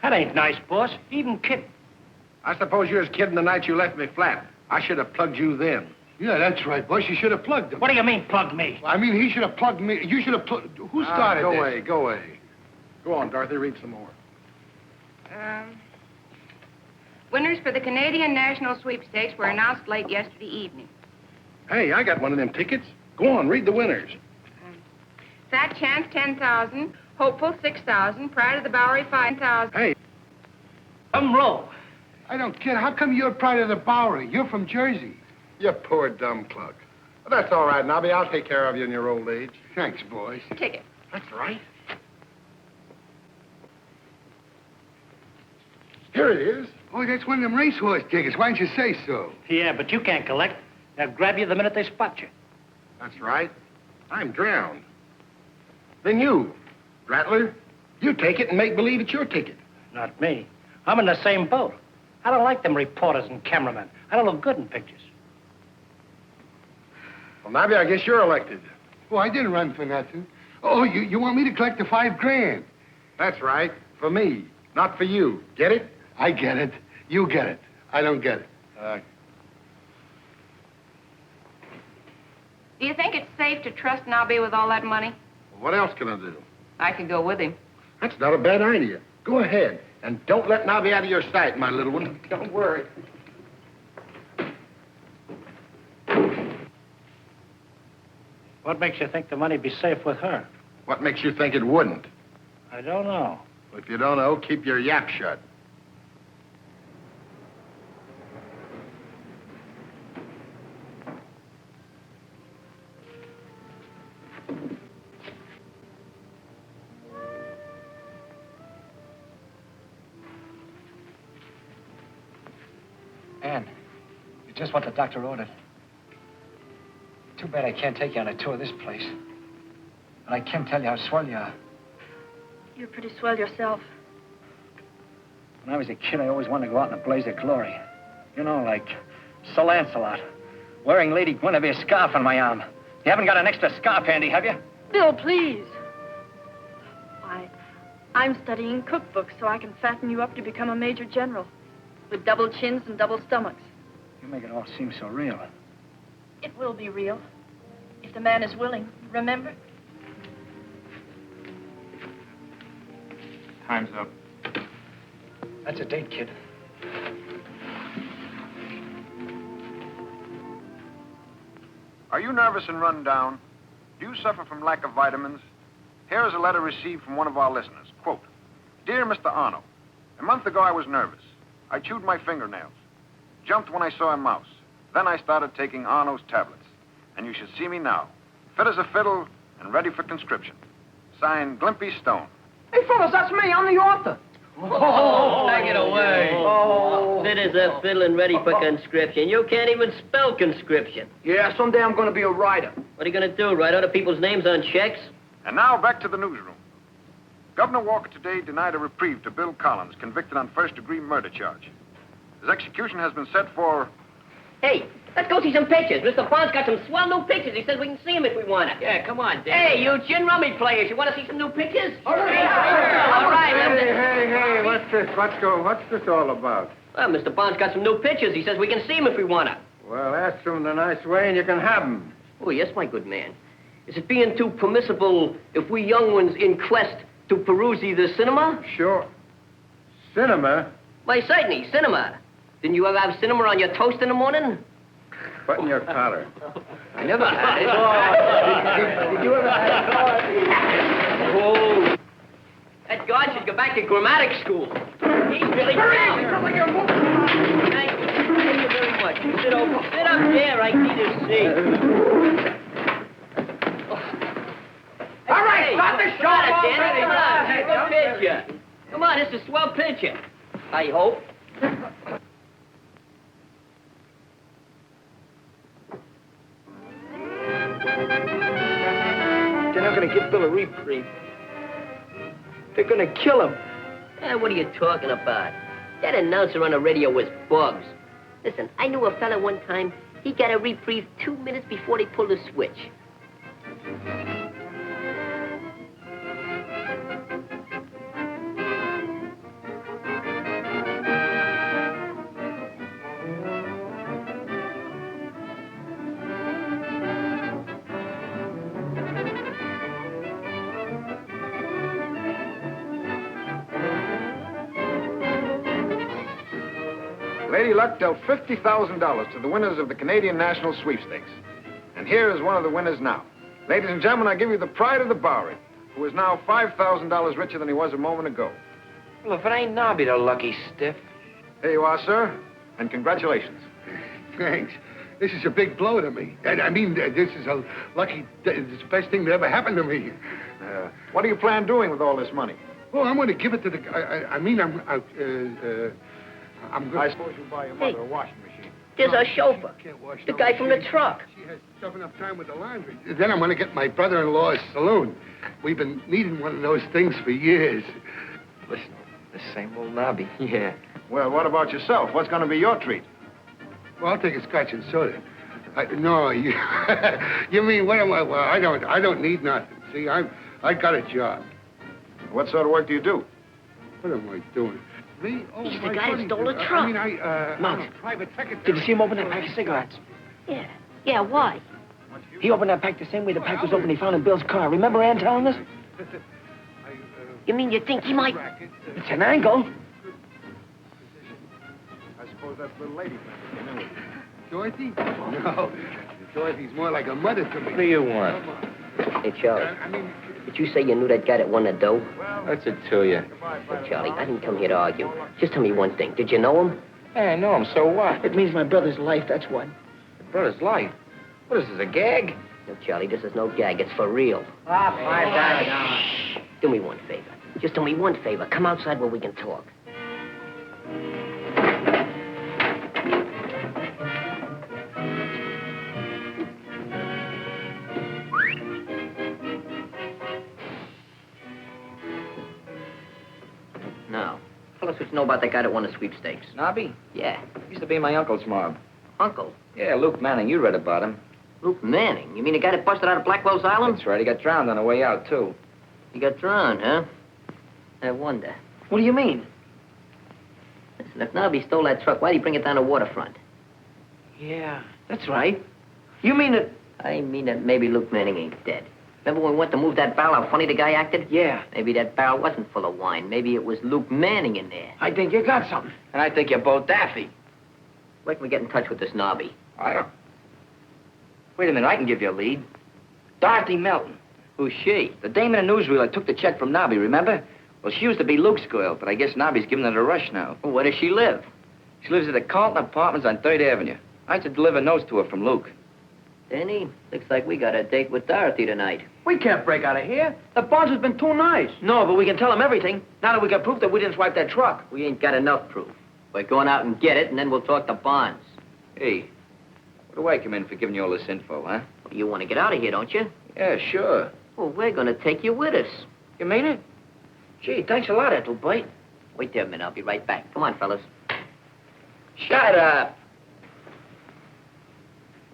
That ain't nice, boss. Even kidding. I suppose you was kidding the night you left me flat. I should have plugged you then. Yeah, that's right, boys. You should have plugged him. What do you mean, plug me? I mean, he should have plugged me. You should have plugged... Who started Go this? away, go away. Go on, Dorothy, read some more. Winners for the Canadian National Sweepstakes were announced late yesterday evening. Hey, I got one of them tickets. Go on, read the winners. Fat Chance, 10,000. Hopeful, 6,000. Pride of the Bowery, 5,000. Hey. Roll. I don't care. How come you're Pride of the Bowery? You're from Jersey. You poor dumb cluck. But that's all right, Nobby. I'll take care of you in your old age. Thanks, boys. Ticket. That's right. Here it is. Oh, that's one of them racehorse tickets. Why didn't you say so? Yeah, but you can't collect. They'll grab you the minute they spot you. That's right. I'm drowned. Then you, Rattler, you take it and make believe it's your ticket. Not me. I'm in the same boat. I don't like them reporters and cameramen. I don't look good in pictures. Well, Nobby, I guess you're elected. Oh, I didn't run for nothing. Oh, you want me to collect the $5,000? That's right. For me, not for you. Get it? I get it. You get it. I don't get it. Do you think it's safe to trust Nobby with all that money? What else can I do? I could go with him. That's not a bad idea. Go ahead. And don't let Nobby out of your sight, my little one. Don't worry. What makes you think the money'd be safe with her? What makes you think it wouldn't? I don't know. If you don't know, keep your yap shut. Ann, you're just what the doctor ordered. Too bad I can't take you on a tour of this place. But I can tell you how swell you are. You're pretty swell yourself. When I was a kid, I always wanted to go out in a blaze of glory. You know, like Sir Lancelot, wearing Lady Guinevere's scarf on my arm. You haven't got an extra scarf handy, have you? Bill, please. Why, I'm studying cookbooks so I can fatten you up to become a major general. With double chins and double stomachs. You make it all seem so real. It will be real. If the man is willing, remember? Time's up. That's a date, kid. Are you nervous and run down? Do you suffer from lack of vitamins? Here is a letter received from one of our listeners. Quote, Dear Mr. Arno, a month ago I was nervous. I chewed my fingernails. Jumped when I saw a mouse. Then I started taking Arno's tablets. And you should see me now. Fit as a fiddle and ready for conscription. Signed, Glimpy Stone. Hey, fellas, that's me. I'm the author. Oh, take it away. Oh. Fit as a fiddle and ready for conscription. You can't even spell conscription. Yeah, someday I'm going to be a writer. What are you going to do, write other people's names on checks? And now back to the newsroom. Governor Walker today denied a reprieve to Bill Collins, convicted on first-degree murder charge. His execution has been set for... Hey, let's go see some pictures. Mr. Bond's got some swell new pictures. He says we can see them if we want to. Yeah, come on, Dan. Hey, you gin rummy players, you want to see some new pictures? All right. Hey, what's this? What's this all about? Well, Mr. Bond's got some new pictures. He says we can see them if we want to. Well, ask them in a nice way and you can have them. Oh, yes, my good man. Is it being too permissible if we young ones in quest to peruse the cinema? Sure. Cinema? Why, certainly, cinema. Didn't you ever have cinema on your toast in the morning? Button your collar. I never had it. Did you ever have it? Oh. That guard should go back to grammatics school. He's really proud. Thank you. Thank you very much. Sit up there. I need a seat. All right, stop the show already. Come on, take a picture. Come on, it's a swell picture. I hope. They're not going to give Bill a reprieve. They're going to kill him. What are you talking about? That announcer on the radio was Bugs. Listen, I knew a fella one time. He got a reprieve 2 minutes before they pulled the switch. Lady Luck dealt $50,000 to the winners of the Canadian National Sweepstakes. And here is one of the winners now. Ladies and gentlemen, I give you the pride of the Bowery, who is now $5,000 richer than he was a moment ago. Well, if it ain't Nobby, the lucky stiff. Here you are, sir, and congratulations. Thanks. This is a big blow to me. I mean, this is a lucky... It's the best thing that ever happened to me. What do you plan doing with all this money? Well, I'm going to give it to the... I'm going I suppose you'll buy your mother a washing machine. There's our chauffeur. The guy from the truck. She has stuff enough time with the laundry. Then I'm going to get my brother-in-law's saloon. We've been needing one of those things for years. Listen, the same old Nobby. Yeah. Well, what about yourself? What's going to be your treat? Well, I'll take a scotch and soda. No, you... you mean, what am I... Well, I don't need nothing. See, I got a job. What sort of work do you do? What am I doing? Me? Oh, He's the my guy that buddy. stole the truck. I'm a private secretary. Did you see him open that pack of cigarettes? Yeah. Yeah, why? He opened that pack the same way the pack was opened he found in Bill's car. Remember Ann telling us? You mean you think he might... It's an angle. I suppose that's the lady friend that came in with you. Dorothy? No. Dorothy's more like a mother to me. What do you want? Hey, Charlie. Did you say you knew that guy that won the dough? What's it to you? Look, Charlie, I didn't come here to argue. Just tell me one thing. Did you know him? Hey, I know him, so what? It means my brother's life, that's what. Your brother's life? What is this, a gag? No, Charlie, this is no gag. It's for real. $5. Do me one favor. Just do me one favor. Come outside where we can talk. Now, tell us what you know about that guy that won the sweepstakes. Nobby? Yeah. Used to be my uncle's mob. Uncle? Yeah, Luke Manning. You read about him. Luke Manning? You mean the guy that busted out of Blackwell's Island? That's right. He got drowned on the way out, too. He got drowned, huh? I wonder. What do you mean? Listen, if Nobby stole that truck, why'd he bring it down the waterfront? Yeah, that's right. You mean that... I mean that maybe Luke Manning ain't dead. Remember when we went to move that barrel, how funny the guy acted? Yeah. Maybe that barrel wasn't full of wine. Maybe it was Luke Manning in there. I think you got something. And I think you're both daffy. Where can we get in touch with this Nobby? I don't... Wait a minute, I can give you a lead. Dorothy Melton. Who's she? The dame in the newsreel that took the check from Nobby, remember? Well, she used to be Luke's girl, but I guess Nobby's giving her a rush now. Well, where does she live? She lives at the Carlton Apartments on 3rd Avenue. I should deliver notes to her from Luke. Danny, looks like we got a date with Dorothy tonight. We can't break out of here. The Bonds has been too nice. No, but we can tell him everything. Now that we got proof that we didn't swipe that truck. We ain't got enough proof. We're going out and get it, and then we'll talk to Bonds. Hey, what do I come in for giving you all this info, huh? Well, you want to get out of here, don't you? Yeah, sure. Well, we're going to take you with us. You mean it? Gee, thanks a lot, Ethelbert. Wait there a minute. I'll be right back. Come on, fellas. Shut up.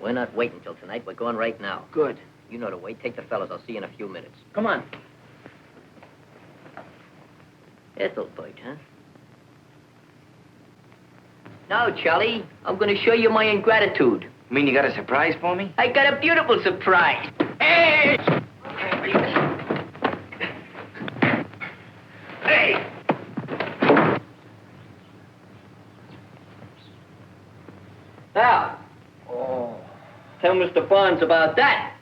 We're not waiting until tonight. We're going right now. Good. You know the way. Take the fellas. I'll see you in a few minutes. Come on. Ethelbert, huh? No, Charlie. I'm going to show you my ingratitude. You mean you got a surprise for me? I got a beautiful surprise. Hey! Hey! Now, tell Mr. Barnes about that.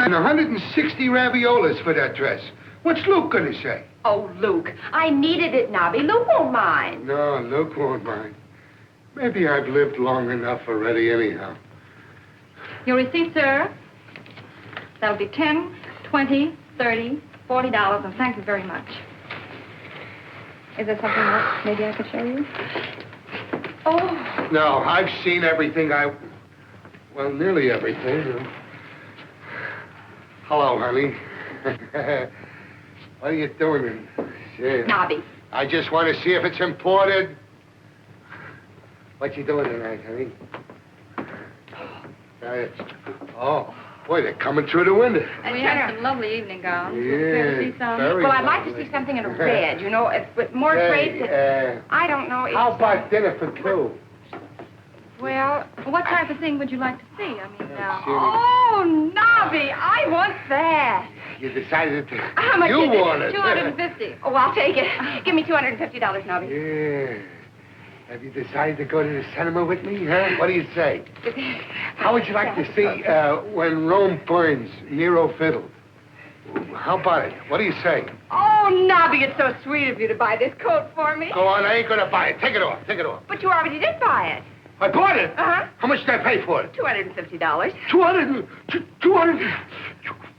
And 160 raviolas for that dress. What's Luke gonna say? Oh, Luke, I needed it, Nobby. Luke won't mind. No, Luke won't mind. Maybe I've lived long enough already anyhow. Your receipt, sir. That'll be 10, 20, 30, $40, and thank you very much. Is there something else maybe I could show you? Oh. No, I've seen everything well, nearly everything. Hello, honey. What are you doing? Nobby. I just want to see if it's imported. What you doing tonight, honey? Oh, boy, they're coming through the window. We have some lovely evening gowns. Yeah, Care to see some? very Well, I'd like lovely. to see something in a red, you know, with more traits. I don't know. How about dinner for two? Well, What type of thing would you like to see? I mean, oh, Nobby, I want that. You decided to... How much you is it? want it. $250. Oh, I'll take it. Give me $250, Nobby. Yeah. Have you decided to go to the cinema with me, huh? What do you say? How would you like to see When Rome Burns, Nero Fiddled? How about it? What do you say? Oh, Nobby, it's so sweet of you to buy this coat for me. Go on, I ain't gonna buy it. Take it off. Take it off. But you already did buy it. I bought it? Uh-huh. How much did I pay for it? $250. 200.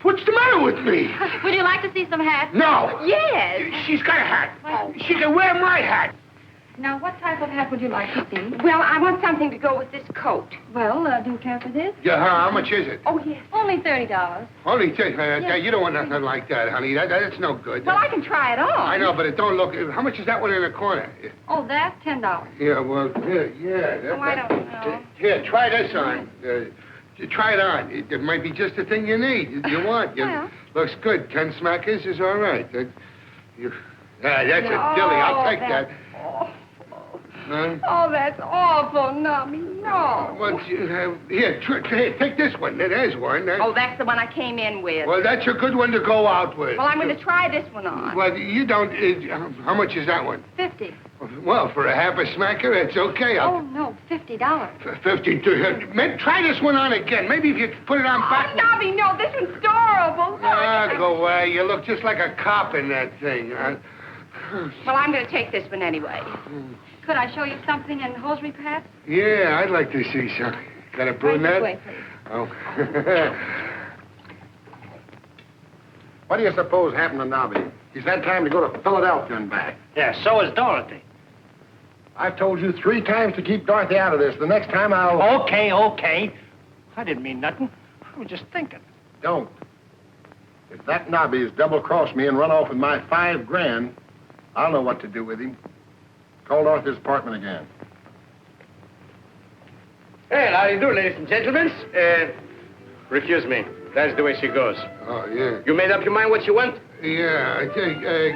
What's the matter with me? would you like to see some hats? No. Yes. She's got a hat. She can wear my hat. Now, what type of hat would you like to see? Well, I want something to go with this coat. Well, do you care for this? Yeah, how much is it? Oh, yes. Only $30. Only you don't want nothing like that, honey. That's no good. Well, I can try it on. I know, but it don't look... How much is that one in the corner? Oh, that's $10. Yeah, well, yeah. Oh, I don't know. Here, try this on. Try it on. It might be just the thing you need, you want. Well. Looks good. 10 smackers is all right. That's a dilly. I'll take that. Huh? Oh, that's awful, Nobby. No. Well, here, take this one. There's one. Oh, that's the one I came in with. Well, that's a good one to go out with. Well, I'm going to try this one on. Well, you don't... how much is that one? $50. Well, for a half a smacker, it's okay. Oh, no, $50. 50. Try this one on again. Maybe if you put it on back... Oh, Nobby, no, this one's adorable. Go away. You look just like a cop in that thing. Well, I'm going to take this one anyway. Could I show you something in hosiery, perhaps? Yeah, I'd like to see some. Got a brunette? Right this way, please. Oh. What do you suppose happened to Nobby? He's had time to go to Philadelphia and back. Yeah, so is Dorothy. I've told you 3 times to keep Dorothy out of this. The next time I'll... Okay. I didn't mean nothing. I was just thinking. Don't. If that Nobby's double-crossed me and run off with my $5,000, I'll know what to do with him. Call Dorothy's apartment again. Well, how do you do, ladies and gentlemen? Refuse me. That's the way she goes. Oh, yeah. You made up your mind what you want? Yeah.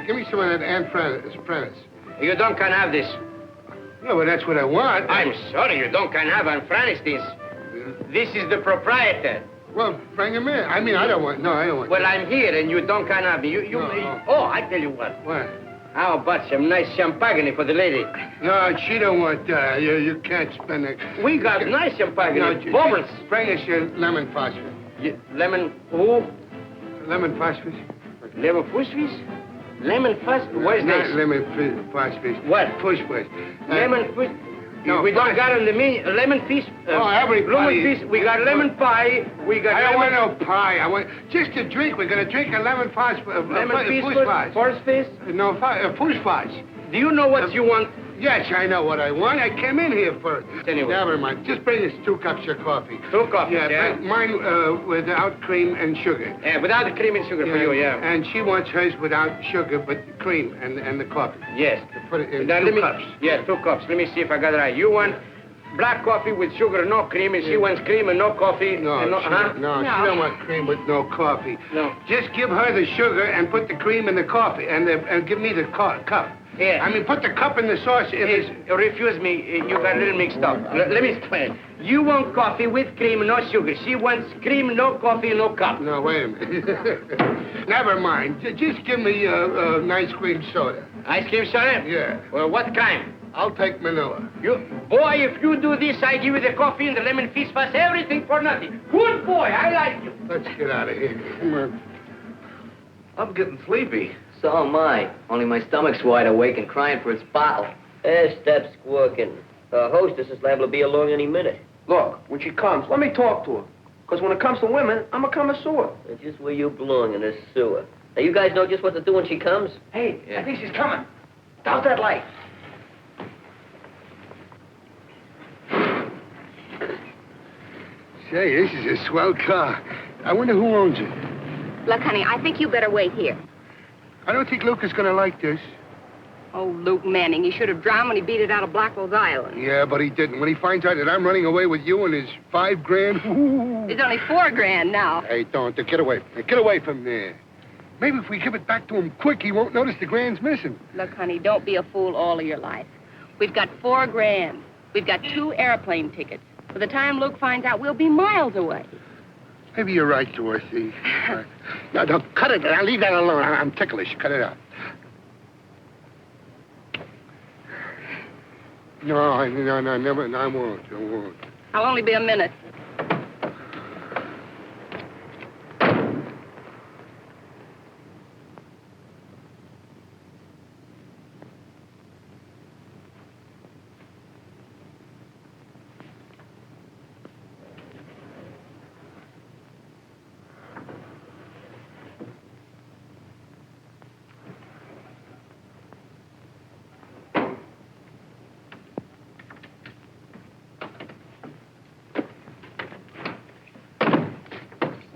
Give me some of that Aunt Prentice. You don't can have this. Yeah, well, that's what I want. I'm sorry, you don't can have on Francis. This is the proprietor. Well, bring him in. I mean, I don't want... No, I don't want... Well, I'm here, and you don't can have me. No. Oh, I tell you what. What? How about some nice champagne for the lady? No, she don't want that. You can't spend it. We got nice champagne. Bubbles. Bring us your lemon phosphate. Lemon who? Lemon phosphate. Lemon phosphate? Lemon phosphate? What is Not this? lemon phosphate. What? Phosphate. Lemon fish. No, we don't got on the menu. Lemon fish. Everybody. Lemon fish. We got lemon pie. We got. I don't want no pie. I want just a drink. We're gonna drink a lemon phosphate. Lemon fish. First fish. No, push fish. Do you know what you want? Yes, I know what I want. I came in here first. Anyway. Never mind. Just bring us 2 cups of coffee. 2 coffees, Yeah, bring mine without cream and sugar. Yeah, without the cream and sugar for you, yeah. And she wants hers without sugar, but cream and the coffee. Yes. To put it in Now, 2 cups. Yeah, 2 cups. Let me see if I got it right. You want black coffee with sugar, no cream, and she wants cream and no coffee. No, she don't want cream with no coffee. No. Just give her the sugar and put the cream in the coffee, and give me the cup. Yeah. I mean, put the cup in the sauce. Refuse me. You got a little mixed up. Let me explain. You want coffee with cream, no sugar. She wants cream, no coffee, no cup. No, wait a minute. Never mind. Just give me an ice cream soda. Ice cream soda? Yeah. Well, what kind? I'll take Manila. Boy, if you do this, I give you the coffee and the lemon fish fast, everything for nothing. Good boy, I like you. Let's get out of here. Come on. I'm getting sleepy. So am I. Only my stomach's wide awake and crying for its bottle. Stop squawking. The hostess is liable to be along any minute. Look, when she comes, let me talk to her. Because when it comes to women, I'm a connoisseur. That's just where you belong, in this sewer. Now, you guys know just what to do when she comes? Hey, I think she's coming. Douse that light. Say, this is a swell car. I wonder who owns it. Look, honey, I think you better wait here. I don't think Luke is going to like this. Oh, Luke Manning, he should have drowned when he beat it out of Blackwell's Island. Yeah, but he didn't. When he finds out that I'm running away with you and his $5 grand, ooh. There's only $4 grand now. Hey, don't. Get away. Get away from there. Maybe if we give it back to him quick, he won't notice the grand's missing. Look, honey, don't be a fool all of your life. We've got $4 grand. We've got 2 airplane tickets. By the time Luke finds out, we'll be miles away. Maybe you're right, Dorothy. No, cut it. I'll leave that alone. I'm ticklish. Cut it out. No, never. I won't. I'll only be a minute.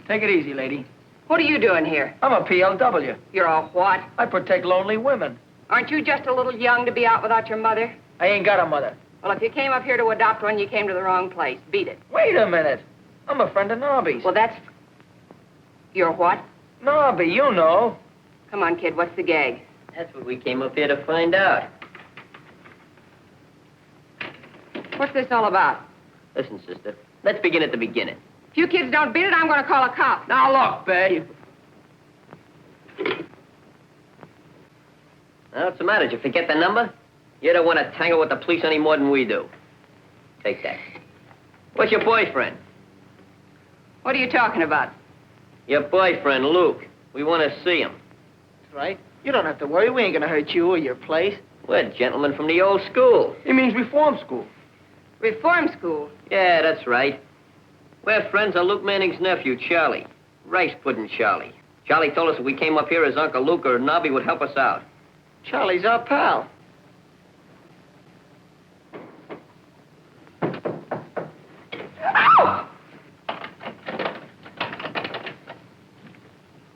Take it easy, lady. What are you doing here? I'm a PLW. You're a what? I protect lonely women. Aren't you just a little young to be out without your mother? I ain't got a mother. Well, if you came up here to adopt one, you came to the wrong place. Beat it. Wait a minute. I'm a friend of Nobby's. Well, that's... You're what? Nobby, you know. Come on, kid, what's the gag? That's what we came up here to find out. What's this all about? Listen, sister, let's begin at the beginning. If you kids don't beat it, I'm going to call a cop. Now, look, babe. Now, what's the matter? Did you forget the number? You don't want to tangle with the police any more than we do. Take that. What's your boyfriend? What are you talking about? Your boyfriend, Luke. We want to see him. That's right. You don't have to worry. We ain't going to hurt you or your place. We're gentlemen from the old school. He means reform school. Reform school? Yeah, that's right. We're friends of Luke Manning's nephew, Charlie. Rice Pudding Charlie. Charlie told us if we came up here as Uncle Luke or Nobby would help us out. Charlie's our pal.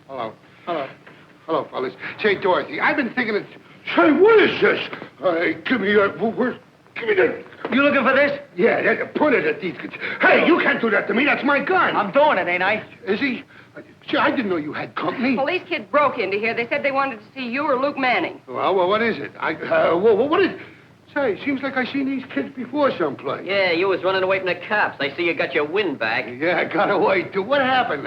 Ow! Hello, fellas. Say, Dorothy, I've been thinking it's... Say, what is this? Give me that... Give me that... You looking for this? Yeah, point it at these kids. Hey, you can't do that to me. That's my gun. I'm doing it, ain't I? Is he? Gee, I didn't know you had company. Police kids broke into here. They said they wanted to see you or Luke Manning. Well, what is it? What is... Say, it seems like I seen these kids before someplace. Yeah, you was running away from the cops. I see you got your wind back. Yeah, I got away, too. What happened?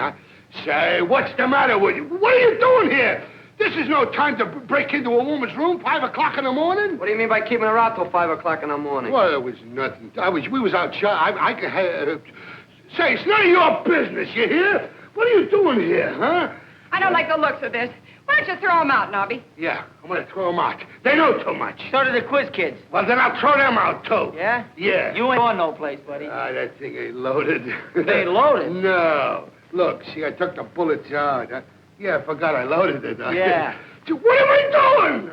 Say, what's the matter with you? What are you doing here? This is no time to break into a woman's room, 5 o'clock in the morning. What do you mean by keeping her out till 5 o'clock in the morning? Well, it was nothing. We was out say, it's none of your business, you hear? What are you doing here, huh? I don't like the looks of this. Why don't you throw them out, Nobby? Yeah, I'm going to throw them out. They know too much. So do the quiz kids. Well, then I'll throw them out, too. Yeah? Yeah. You ain't going no place, buddy. That thing ain't loaded. They ain't loaded? No. Look, see, I took the bullets out. Yeah, I forgot I loaded it. Yeah. What am I doing?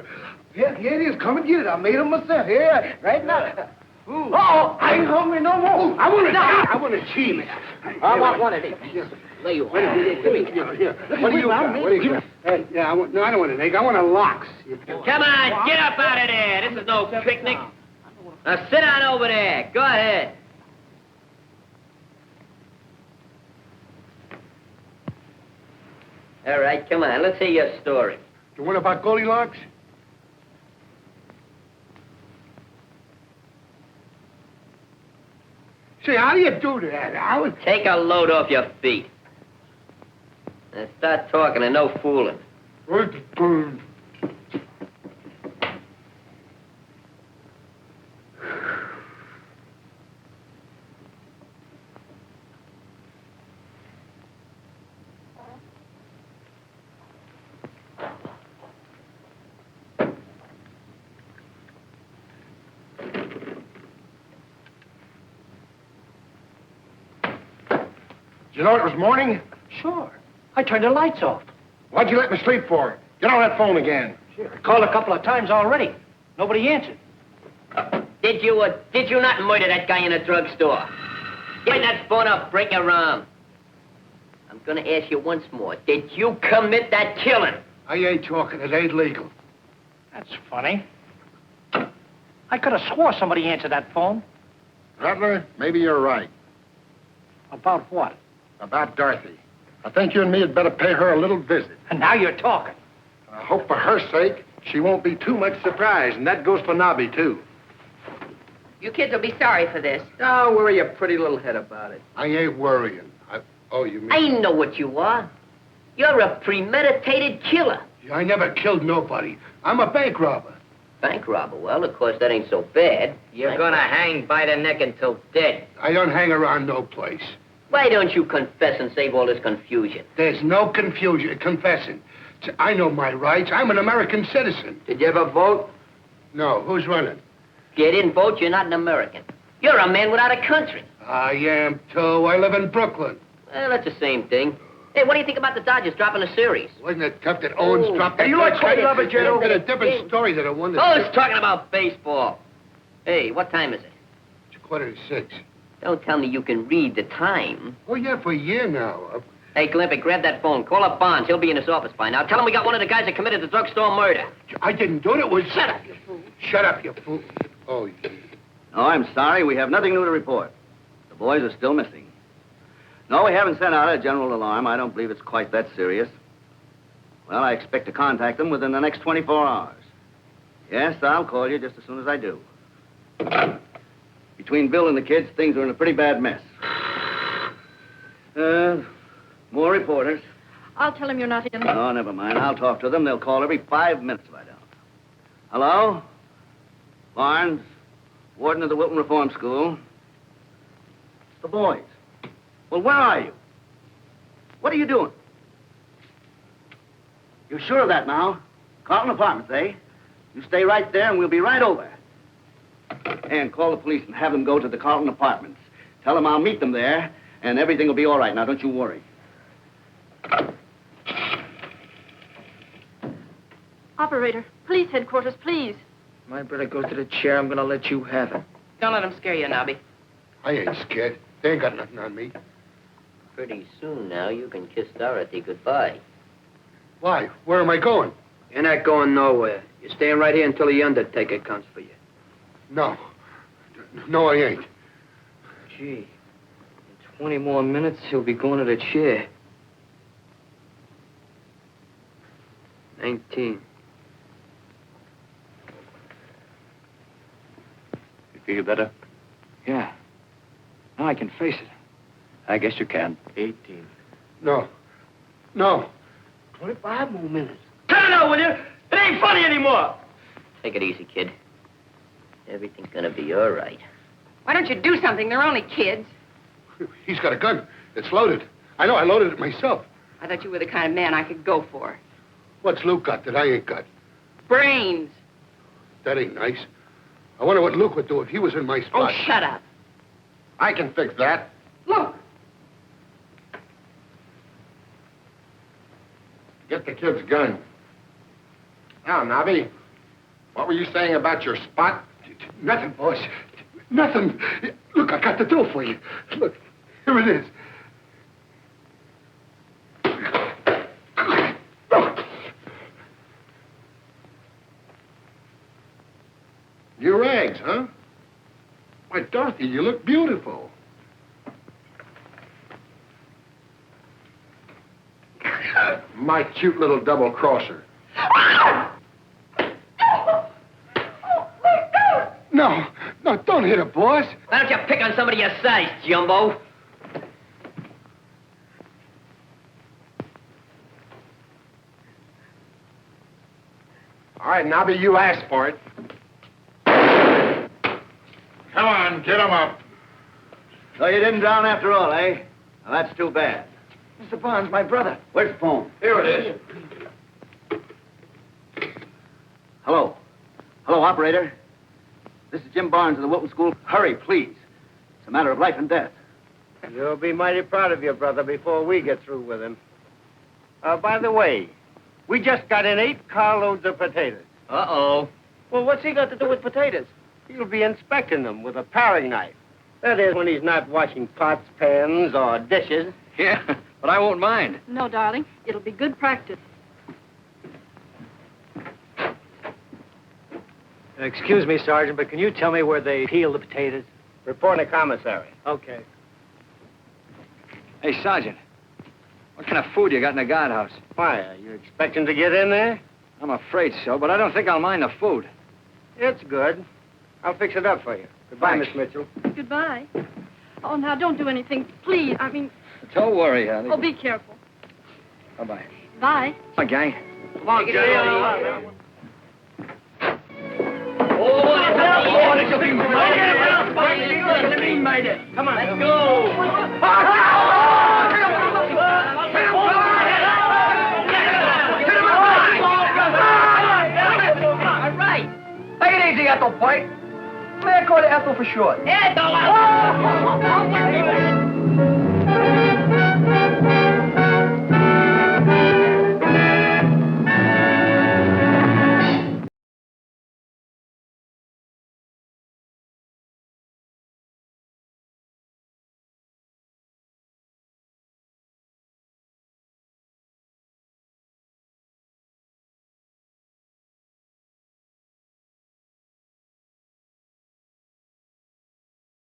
Here it is. Come and get it. I made them myself. Here, right now. Ooh. Oh, I ain't hungry no more. I want a cheese. I want one of these. There you are. Give me. What do you got? Hey, I don't want an egg. I want a lox. Come on, get up out of there. This is no picnic. Now sit down over there. Go ahead. All right, come on. Let's hear your story. The one about Goldilocks? Say, how do you do that? Take a load off your feet. Now start talking and no fooling. You know it was morning? Sure. I turned the lights off. What'd you let me sleep for? Get on that phone again. Sure. I called a couple of times already. Nobody answered. Did you not murder that guy in the drugstore? Get that phone up, break your arm. I'm gonna ask you once more. Did you commit that killing? I ain't talking. It ain't legal. That's funny. I could have swore somebody answered that phone. Rattler, maybe you're right. About what? About Dorothy. I think you and me had better pay her a little visit. And now you're talking. I hope for her sake she won't be too much surprised, and that goes for Nobby, too. You kids will be sorry for this. Don't worry your pretty little head about it. I ain't worrying. You mean... I know what you are. You're a premeditated killer. I never killed nobody. I'm a bank robber. Bank robber? Well, of course, that ain't so bad. You're gonna hang by the neck until dead. I don't hang around no place. Why don't you confess and save all this confusion? There's no confusion. Confessing. I know my rights. I'm an American citizen. Did you ever vote? No. Who's running? If you didn't vote, you're not an American. You're a man without a country. I am, too. I live in Brooklyn. Well, that's the same thing. Hey, what do you think about the Dodgers dropping a series? Wasn't it tough that Owens dropped that? Hey, you like Cody Lover, Joe? It's a different story than the one that... Oh, it's talking about baseball. Hey, what time is it? It's 5:45. Don't tell me you can read the time. Oh, yeah, for a year now. Hey, Glimpy, grab that phone. Call up Barnes. He'll be in his office by now. Tell him we got one of the guys that committed the drugstore murder. I didn't do it. It was... Shut up, you fool. Shut up, you fool. Oh, yeah. No, I'm sorry. We have nothing new to report. The boys are still missing. No, we haven't sent out a general alarm. I don't believe it's quite that serious. Well, I expect to contact them within the next 24 hours. Yes, I'll call you just as soon as I do. Between Bill and the kids, things are in a pretty bad mess. More reporters. I'll tell him you're not in. Oh, never mind. I'll talk to them. They'll call every 5 minutes if I don't. Hello? Barnes, warden of the Wilton Reform School. The boys. Well, where are you? What are you doing? You're sure of that now? Carlton Apartments, eh? You stay right there and we'll be right over. And call the police and have them go to the Carlton Apartments. Tell them I'll meet them there and everything will be all right. Now, don't you worry. Operator, police headquarters, please. My brother goes to the chair. I'm gonna let you have it. Don't let him scare you, Nobby. I ain't scared. They ain't got nothing on me. Pretty soon now, you can kiss Dorothy goodbye. Why? Where am I going? You're not going nowhere. You're staying right here until the undertaker comes for you. No. No, I ain't. Gee, in 20 more minutes, he'll be going to the chair. 19. You feel better? Yeah. Now I can face it. I guess you can. 18. No. No. 25 more minutes. Turn it out, will you? It ain't funny anymore. Take it easy, kid. Everything's gonna be all right. Why don't you do something? They're only kids. He's got a gun. It's loaded. I know, I loaded it myself. I thought you were the kind of man I could go for. What's Luke got that I ain't got? Brains. That ain't nice. I wonder what Luke would do if he was in my spot. Oh, shut up. I can fix that. Look. Get the kid's gun. Now, Nobby, what were you saying about your spot? Nothing, boss. Nothing. Look, I got the dough for you. Look, here it is. New rags, huh? Why, Dorothy, you look beautiful. My cute little double-crosser. No, don't hit her, boss. Why don't you pick on somebody your size, Jumbo? All right, Nobby, you asked for it. Come on, get him up. So you didn't drown after all, eh? Well, that's too bad. Mr. Barnes, my brother. Where's the phone? Here it is. Hello. Hello, operator. This is Jim Barnes of the Wilton School. Hurry, please. It's a matter of life and death. You'll be mighty proud of your brother before we get through with him. By the way, we just got in 8 carloads of potatoes. Uh-oh. Well, what's he got to do with potatoes? He'll be inspecting them with a paring knife. That is, when he's not washing pots, pans, or dishes. Yeah, but I won't mind. No, darling. It'll be good practice. Excuse me, Sergeant, but can you tell me where they peel the potatoes? Report to commissary. Okay. Hey, Sergeant, what kind of food you got in the guardhouse? Why, are you expecting to get in there? I'm afraid so, but I don't think I'll mind the food. It's good. I'll fix it up for you. Goodbye, Thanks. Miss Mitchell. Goodbye. Oh, now, don't do anything. Please. I mean, Don't worry, honey. oh, be careful. Bye-bye. Bye. Come on, gang. Come on, Jerry. Come on, let's go. All right. Take it easy, Ethel Pike. May I call you Ethel for short? Ethel!